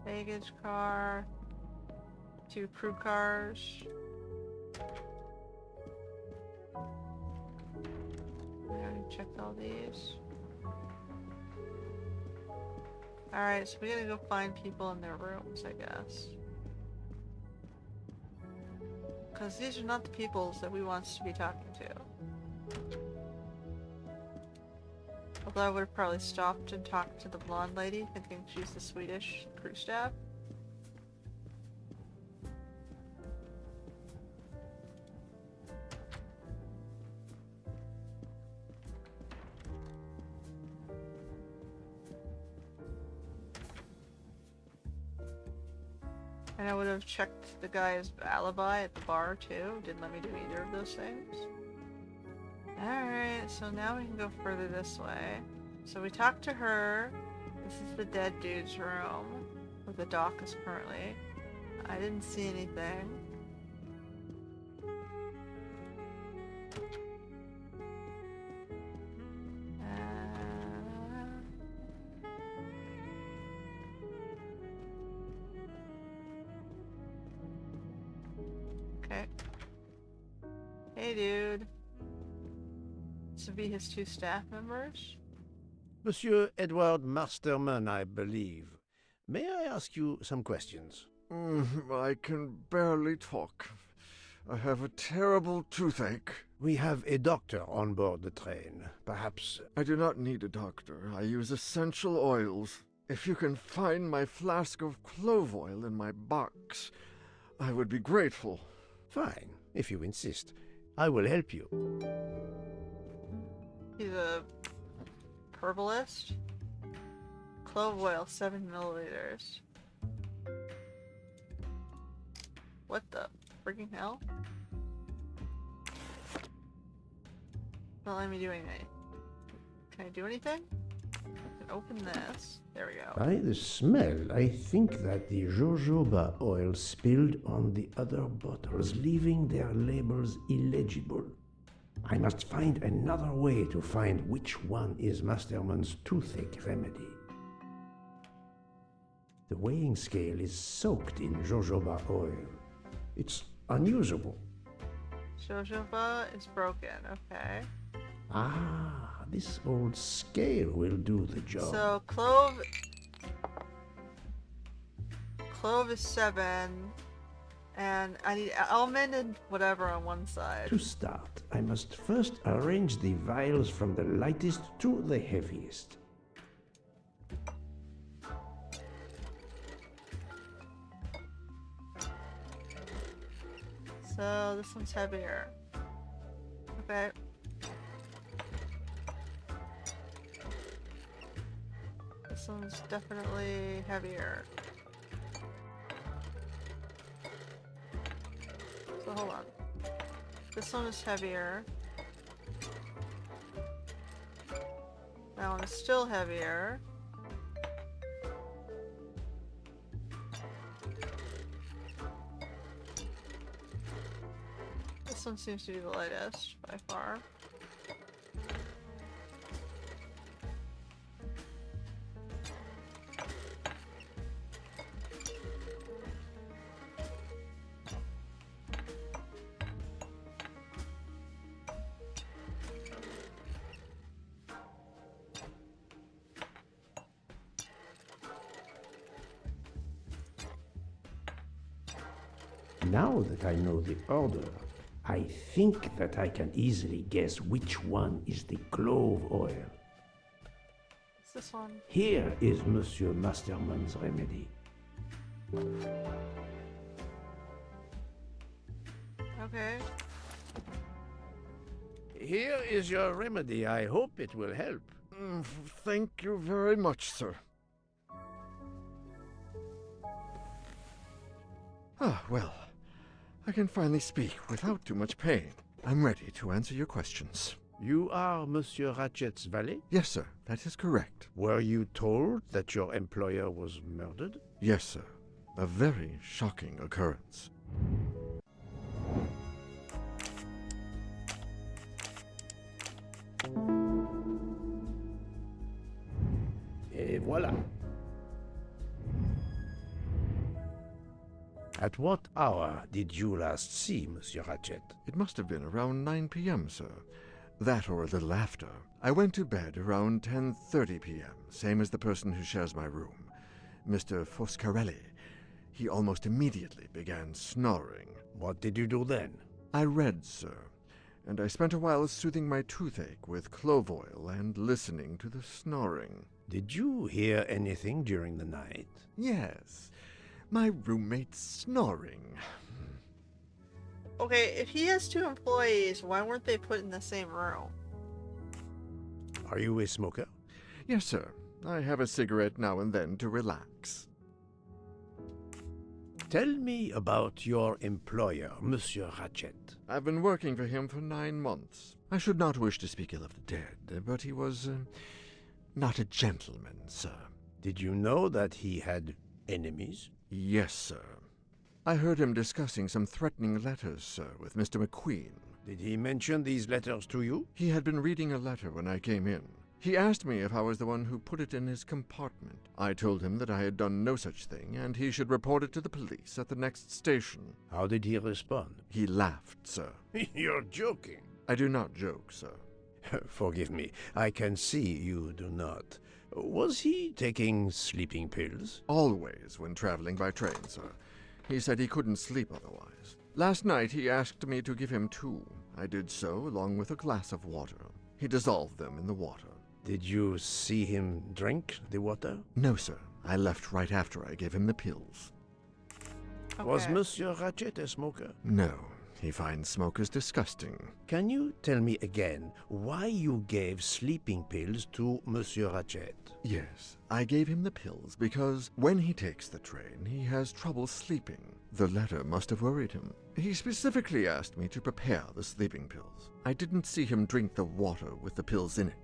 Baggage car. 2 crew cars. I already checked all these. Alright, so we gotta go find people in their rooms, I guess. Because these are not the people that we want to be talking to. Although I would have probably stopped and talked to the blonde lady, thinking she's the Swedish crew staff. And I would have checked the guy's alibi at the bar too. Didn't let me do either of those things. Alright, so now we can go further this way. So we talked to her. This is the dead dude's room, where the dock is currently. I didn't see anything. Okay. Hey, dude. This would be his 2 staff members. Monsieur Edward Masterman, I believe. May I ask you some questions? I can barely talk. I have a terrible toothache. We have a doctor on board the train. Perhaps... I do not need a doctor. I use essential oils. If you can find my flask of clove oil in my box, I would be grateful. Fine, if you insist. I will help you. He's a herbalist. Clove oil, 7 milliliters. What the freaking hell? Not letting me do anything. Can I do anything? I can open this. There we go. By the smell, I think that the jojoba oil spilled on the other bottles, leaving their labels illegible. I must find another way to find which one is Masterman's toothache remedy. The weighing scale is soaked in jojoba oil. It's unusable. Jojoba is broken, okay. Ah, This old scale will do the job. So clove is 7, and I need almond and whatever on one side. To start, I must first arrange the vials from the lightest to the heaviest. So this one's heavier. Okay. This one's definitely heavier. So hold on. This one is heavier. That one is still heavier. This one seems to be the lightest by far. Now that I know the order, I think that I can easily guess which one is the clove oil. What's this one? Here is Monsieur Masterman's remedy. Okay. Here is your remedy. I hope it will help. Thank you very much, sir. Ah, well, I can finally speak without too much pain. I'm ready to answer your questions. You are Monsieur Ratchet's valet? Yes, sir, that is correct. Were you told that your employer was murdered? Yes, sir. A very shocking occurrence. Et voilà. At what hour did you last see Monsieur Ratchet? It must have been around 9 p.m., sir. That or a little after. I went to bed around 10:30 p.m., same as the person who shares my room, Mr. Foscarelli. He almost immediately began snoring. What did you do then? I read, sir, and I spent a while soothing my toothache with clove oil and listening to the snoring. Did you hear anything during the night? Yes, my roommate's snoring. Okay, if he has 2 employees, why weren't they put in the same room? Are you a smoker? Yes, sir. I have a cigarette now and then to relax. Tell me about your employer, Monsieur Ratchet. I've been working for him for 9 months. I should not wish to speak ill of the dead, but he was not a gentleman, sir. Did you know that he had enemies? Yes, sir. I heard him discussing some threatening letters, sir, with Mr. McQueen. Did he mention these letters to you? He had been reading a letter when I came in. He asked me if I was the one who put it in his compartment. I told him that I had done no such thing, and he should report it to the police at the next station. How did he respond? He laughed, sir. You're joking. I do not joke, sir. Forgive me, I can see you do not. Was he taking sleeping pills? Always when traveling by train, sir. He said he couldn't sleep otherwise. Last night he asked me to give him 2. I did so, along with a glass of water. He dissolved them in the water. Did you see him drink the water? No, sir. I left right after I gave him the pills. Okay. Was Monsieur Ratchet a smoker? No. He finds smokers disgusting. Can you tell me again why you gave sleeping pills to Monsieur Ratchet? Yes, I gave him the pills because when he takes the train, he has trouble sleeping. The letter must have worried him. He specifically asked me to prepare the sleeping pills. I didn't see him drink the water with the pills in it.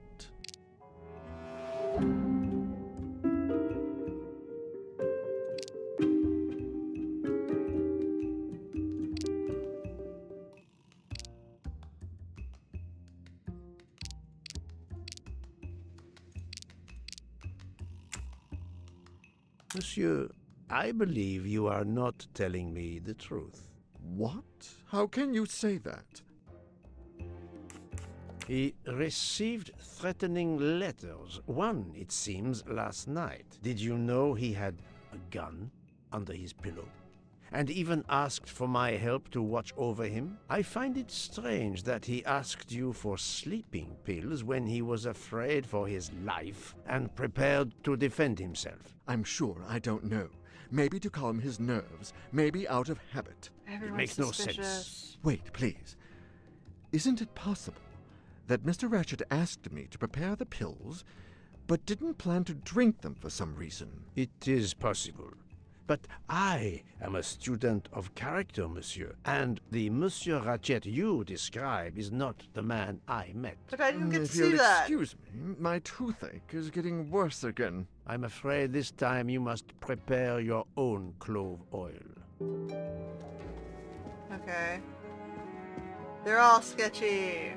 Monsieur, I believe you are not telling me the truth. What? How can you say that? He received threatening letters. One, it seems, last night. Did you know he had a gun under his pillow? And even asked for my help to watch over him? I find it strange that he asked you for sleeping pills when he was afraid for his life and prepared to defend himself. I'm sure I don't know. Maybe to calm his nerves, maybe out of habit. Everyone's makes no suspicious. sense. Wait, please. Isn't it possible that Mr. Ratchet asked me to prepare the pills, but didn't plan to drink them for some reason? It is possible. But I am a student of character, monsieur, and the Monsieur Ratchet you describe is not the man I met. But I didn't get to If see you'll that. excuse me, my toothache is getting worse again. I'm afraid this time you must prepare your own clove oil. Okay. They're all sketchy.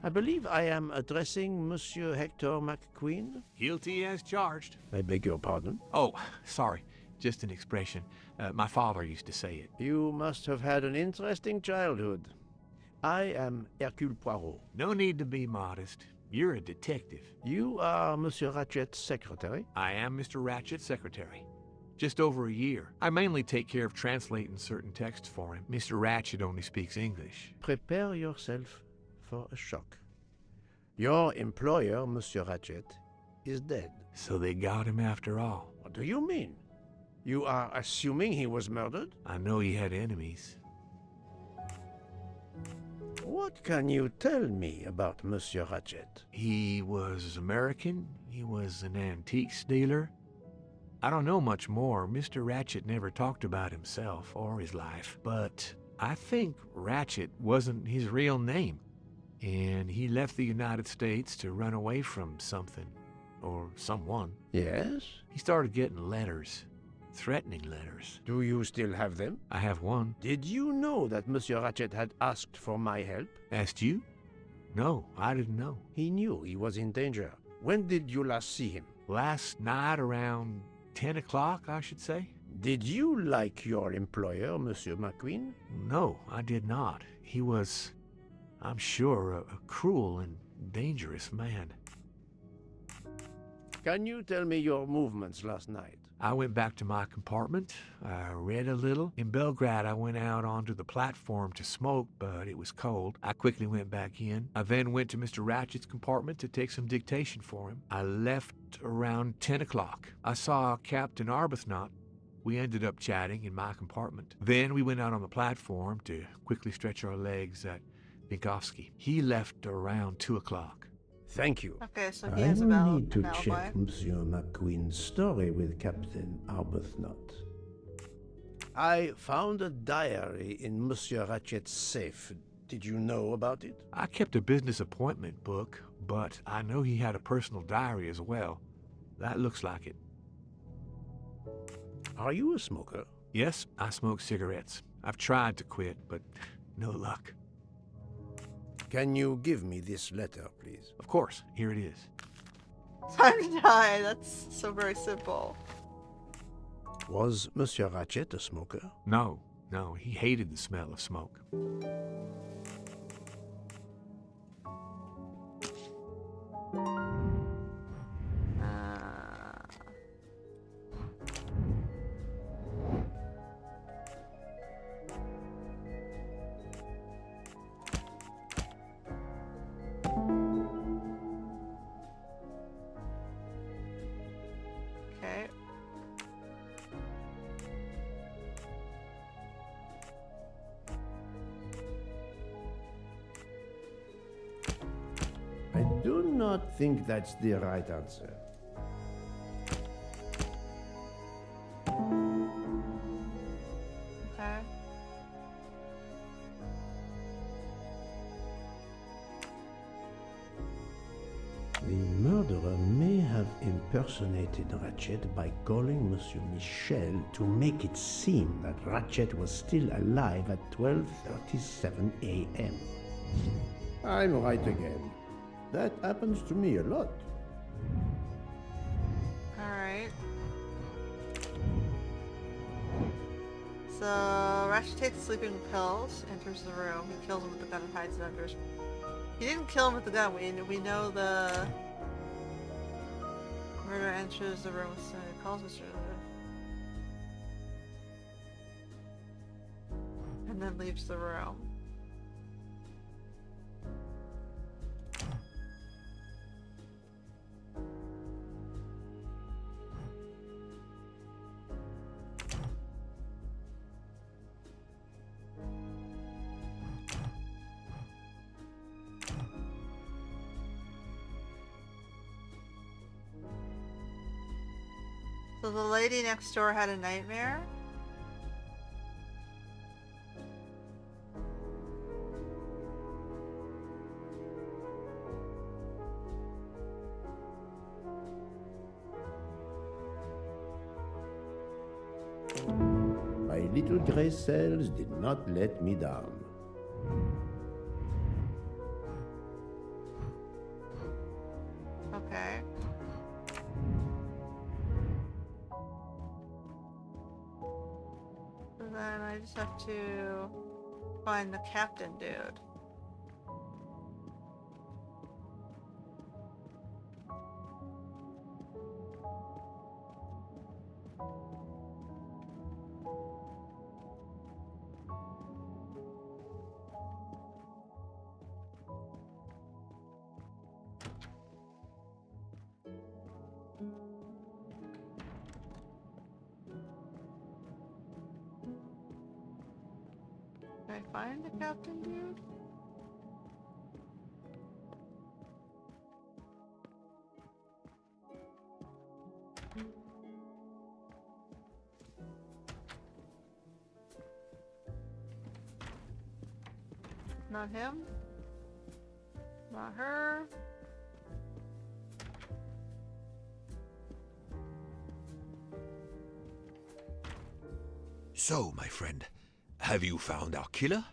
I believe I am addressing Monsieur Hector McQueen. Guilty as charged. I beg your pardon. Oh, sorry. Just an expression. My father used to say it. You must have had an interesting childhood. I am Hercule Poirot. No need to be modest. You're a detective. You are Monsieur Ratchet's secretary? I am Mr. Ratchet's secretary. Just over a year. I mainly take care of translating certain texts for him. Mr. Ratchet only speaks English. Prepare yourself for a shock. Your employer, Monsieur Ratchet, is dead. So they got him after all. What do you mean? You are assuming he was murdered? I know he had enemies. What can you tell me about Monsieur Ratchet? He was American. He was an antiques dealer. I don't know much more. Mr. Ratchet never talked about himself or his life. But I think Ratchet wasn't his real name. And he left the United States to run away from something. Or someone. Yes? He started getting letters. Threatening letters. Do you still have them? I have one. Did you know that Monsieur Ratchet had asked for my help? Asked you? No, I didn't know. He knew he was in danger. When did you last see him? Last night around 10 o'clock, I should say. Did you like your employer, Monsieur McQueen? No, I did not. He was, I'm sure, a cruel and dangerous man. Can you tell me your movements last night? I went back to my compartment. I read a little. In Belgrade, I went out onto the platform to smoke, but it was cold. I quickly went back in. I then went to Mr. Ratchet's compartment to take some dictation for him. I left around 10 o'clock. I saw Captain Arbuthnot. We ended up chatting in my compartment. Then we went out on the platform to quickly stretch our legs at Binkovsky. He left around 2 o'clock. Thank you. Okay, so he I has will about need to an alibi. check Monsieur McQueen's story with Captain Arbuthnot. I found a diary in Monsieur Ratchet's safe. Did you know about it? I kept a business appointment book, but I know he had a personal diary as well. That looks like it. Are you a smoker? Yes, I smoke cigarettes. I've tried to quit, but no luck. Can you give me this letter, please? Of course, here it is. Time to die. That's so very simple. Was Monsieur Ratchet a smoker? No, he hated the smell of smoke. Okay. I do not think that's the right answer. Okay. The murderer may have impersonated Ratchet by calling Monsieur Michel to make it seem that Ratchet was still alive at 12:37 a.m. I'm right again. That happens to me a lot. All right. So Ratchet takes sleeping pills, enters the room. He kills him with the gun and hides it under his. He didn't kill him with the gun. We know the murderer enters the room with calls Mr. and then leaves the room. So the lady next door had a nightmare? My little gray cells did not let me down. Okay. So then I just have to find the captain dude. Can I find the captain dude? Not him. Not her. So, my friend, have you found our killer?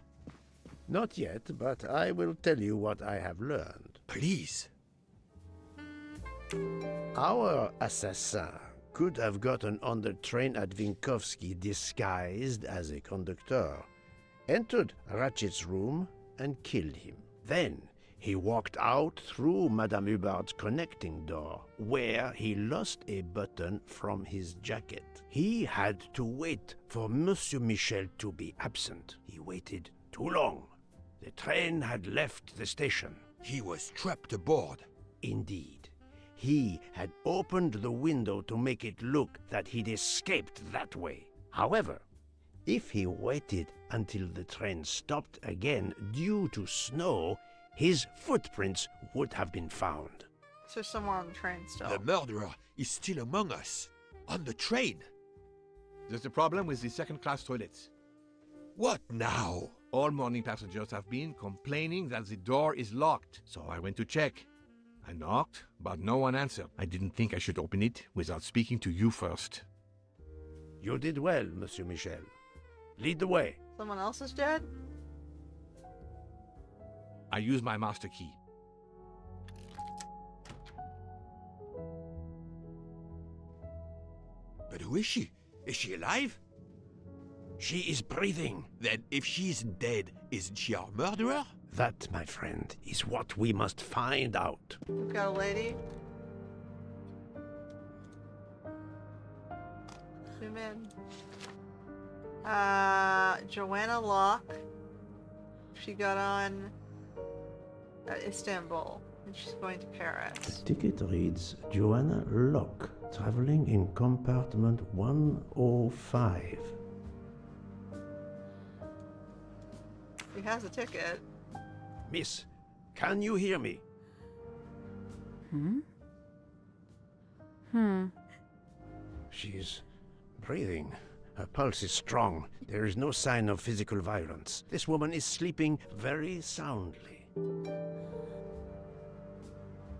Not yet, but I will tell you what I have learned. Please. Our assassin could have gotten on the train at Vinkovsky disguised as a conductor, entered Ratchet's room, and killed him. Then he walked out through Madame Hubbard's connecting door, where he lost a button from his jacket. He had to wait for Monsieur Michel to be absent. He waited too long. The train had left the station. He was trapped aboard. Indeed. He had opened the window to make it look that he'd escaped that way. However, if he waited until the train stopped again due to snow, his footprints would have been found. So somewhere on the train still. The murderer is still among us. On the train. There's a problem with the second-class toilets. What now? All morning passengers have been complaining that the door is locked, so I went to check. I knocked, but no one answered. I didn't think I should open it without speaking to you first. You did well, Monsieur Michel. Lead the way. Someone else is dead? I used my master key. But who is she? Is she alive? She is breathing. Then if she isn't dead, isn't she our murderer? That, my friend, is what we must find out. We've got a lady. Zoom in. Joanna Locke. She got on at Istanbul, and she's going to Paris. Ticket reads Joanna Locke, traveling in compartment 105. She has a ticket. Miss, can you hear me? She's breathing. Her pulse is strong. There is no sign of physical violence. This woman is sleeping very soundly.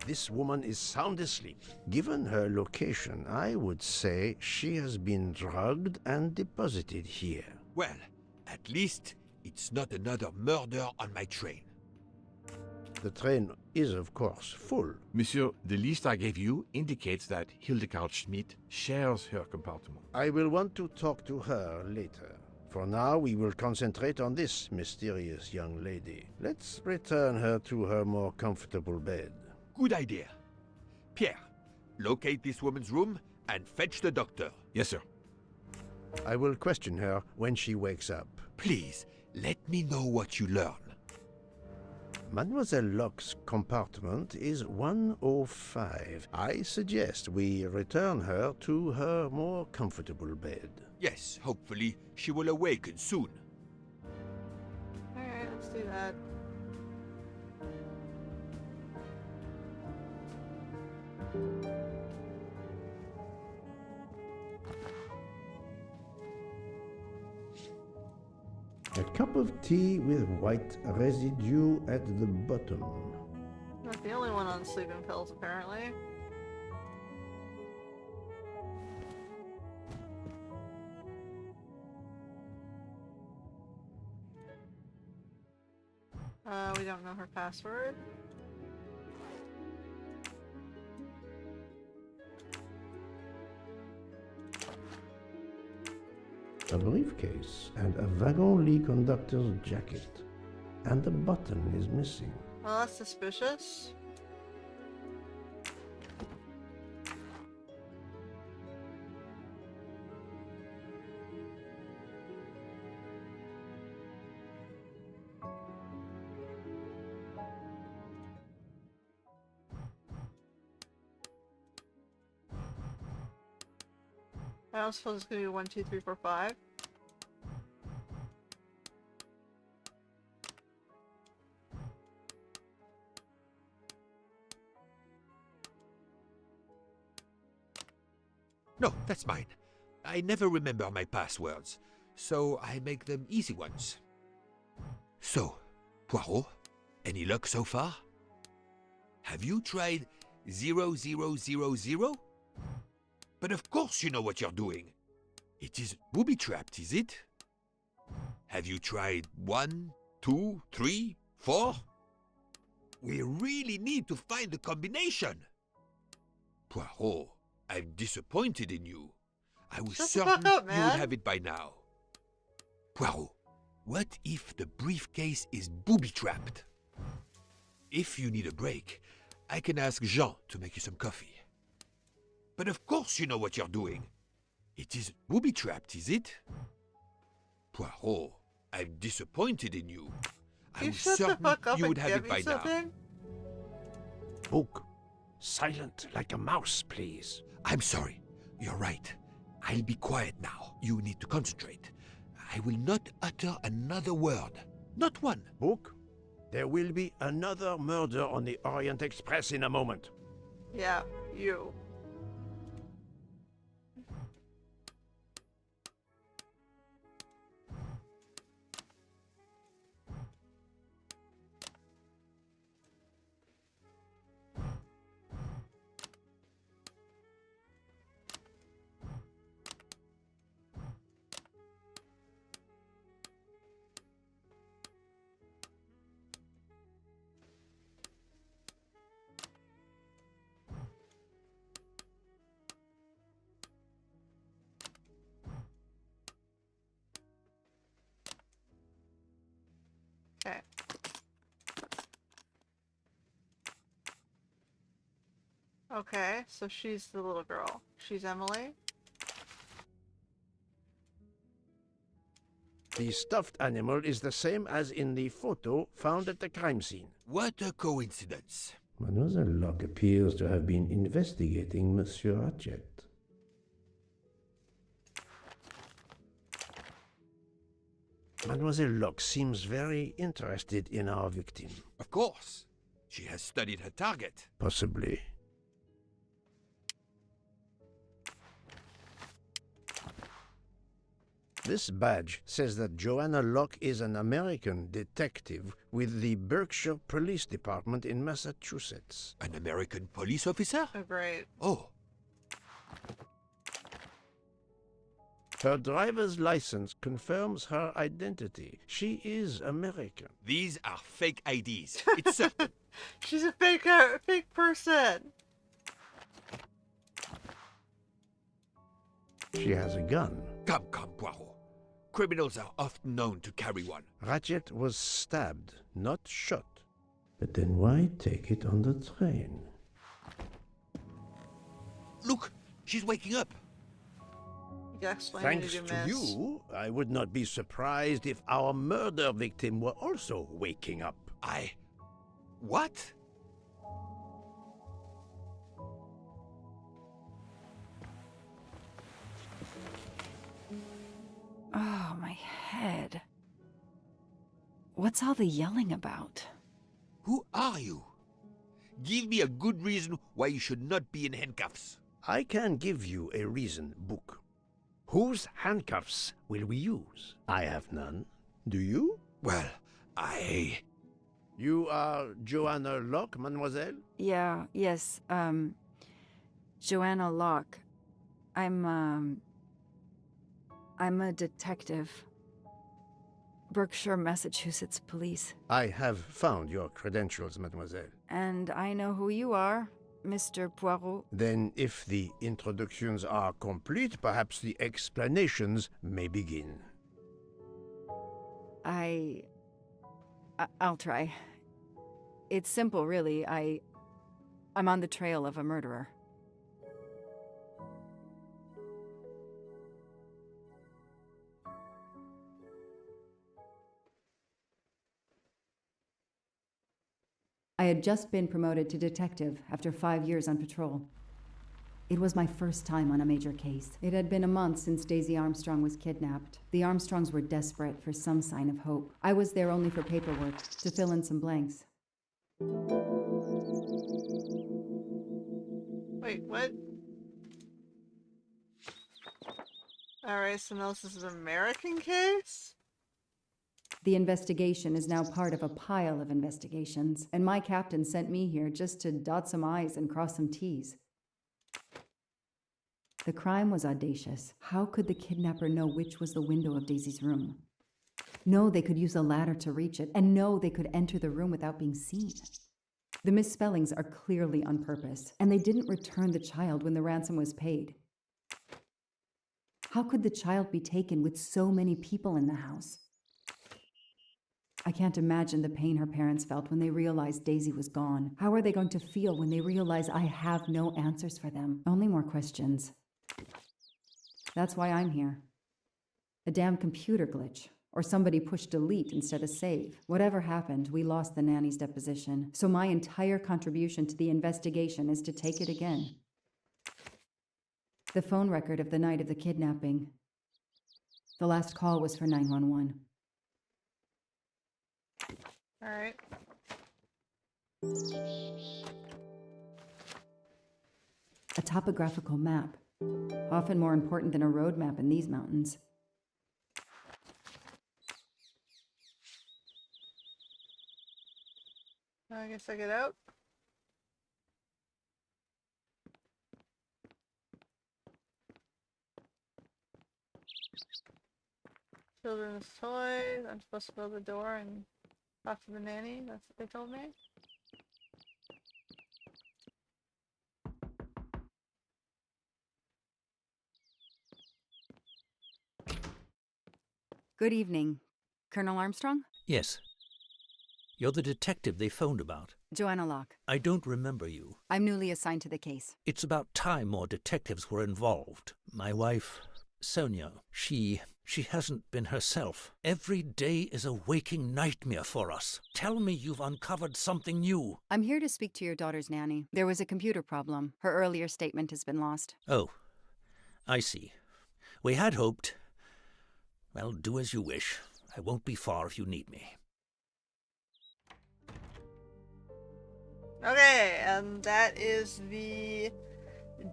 This woman is sound asleep. Given her location, I would say she has been drugged and deposited here. Well, at least it's not another murder on my train. The train is, of course, full. Monsieur, the list I gave you indicates that Hildegard Schmidt shares her compartment. I will want to talk to her later. For now, we will concentrate on this mysterious young lady. Let's return her to her more comfortable bed. Good idea. Pierre, locate this woman's room and fetch the doctor. Yes, sir. I will question her when she wakes up. Please, let me know what you learn. Mademoiselle Locke's compartment is 105. I suggest we return her to her more comfortable bed. Yes, hopefully she will awaken soon. Alright, let's do that. A cup of tea with white residue at the bottom. Not the only one on sleeping pills, apparently. We don't know her password. A briefcase and a wagon-lit conductor's jacket. And the button is missing. Well, that's suspicious. I don't suppose it's gonna be 1, 2, 3, 4, 5. No, that's mine. I never remember my passwords, so I make them easy ones. So, Poirot, any luck so far? Have you tried 0000? But of course you know what you're doing. It is booby-trapped, is it? Have you tried 1, 2, 3, 4? We really need to find the combination. Poirot, I'm disappointed in you. I was Shut the certain fuck up, you man. would have it by now. Poirot, what if the briefcase is booby-trapped? If you need a break, I can ask Jean to make you some coffee. But of course you know what you're doing. It is booby-trapped, is it? Poirot, I'm disappointed in you. I You was shut the certain fuck up you and would have give it by me now. something? Book, silent like a mouse, please. I'm sorry. You're right. I'll be quiet now. You need to concentrate. I will not utter another word. Not one. Book, there will be another murder on the Orient Express in a moment. Yeah, you. Okay. Okay, so she's the little girl. She's Emily. The stuffed animal is the same as in the photo found at the crime scene. What a coincidence. Mademoiselle Locke appears to have been investigating Monsieur Ratchet. Mademoiselle Locke seems very interested in our victim. Of course. She has studied her target. Possibly. This badge says that Joanna Locke is an American detective with the Berkshire Police Department in Massachusetts. An American police officer? Oh, great. Oh, Her driver's license confirms her identity. She is American. these are fake IDs. It's certain. She's a fake person. She has a gun. Come, Poirot. Criminals are often known to carry one. Ratchet was stabbed, not shot. But then why take it on the train? Look, she's waking up. You can explain Thanks what to you miss. you, I would not be surprised if our murder victim were also waking up. What? Oh, my head. What's all the yelling about? Who are you? Give me a good reason why you should not be in handcuffs. I can give you a reason, Book. Whose handcuffs will we use? I have none. Do you? Well, You are Joanna Locke, mademoiselle? Yes, Joanna Locke. I'm a detective. Berkshire, Massachusetts Police. I have found your credentials, mademoiselle. And I know who you are, Mr. Poirot. Then, if the introductions are complete, perhaps the explanations may begin. I'll try. It's simple, really. I'm on the trail of a murderer. I had just been promoted to detective after 5 years on patrol. It was my first time on a major case. It had been a month since Daisy Armstrong was kidnapped. The Armstrongs were desperate for some sign of hope. I was there only for paperwork, to fill in some blanks. Wait, what? Alright, so now this is an American case? The investigation is now part of a pile of investigations, and my captain sent me here just to dot some I's and cross some T's. The crime was audacious. How could the kidnapper know which was the window of Daisy's room? No, they could use a ladder to reach it, and no, they could enter the room without being seen. The misspellings are clearly on purpose, and they didn't return the child when the ransom was paid. How could the child be taken with so many people in the house? I can't imagine the pain her parents felt when they realized Daisy was gone. How are they going to feel when they realize I have no answers for them? Only more questions. That's why I'm here. A damn computer glitch. Or somebody pushed delete instead of save. Whatever happened, we lost the nanny's deposition. So my entire contribution to the investigation is to take it again. The phone record of the night of the kidnapping. The last call was for 911. Alright. A topographical map. Often more important than a road map in these mountains. I guess I get out. Children's toys. I'm supposed to build the door and talk to the nanny. That's what they told me. Good evening. Colonel Armstrong? Yes. You're the detective they phoned about. Joanna Locke. I don't remember you. I'm newly assigned to the case. It's about time more detectives were involved. My wife, Sonia, she hasn't been herself. Every day is a waking nightmare for us. Tell me you've uncovered something new. I'm here to speak to your daughter's nanny. There was a computer problem. Her earlier statement has been lost. Oh, I see. We had hoped. Well, do as you wish. I won't be far if you need me. Okay, and that is the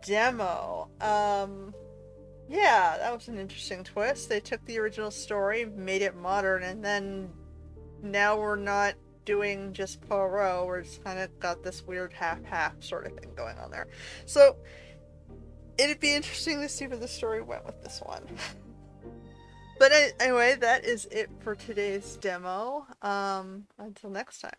demo. Yeah, that was an interesting twist. They took the original story, made it modern, and then now we're not doing just Poirot. We're just kind of got this weird half-half sort of thing going on there. So, it'd be interesting to see where the story went with this one. But anyway, that is it for today's demo. Until next time.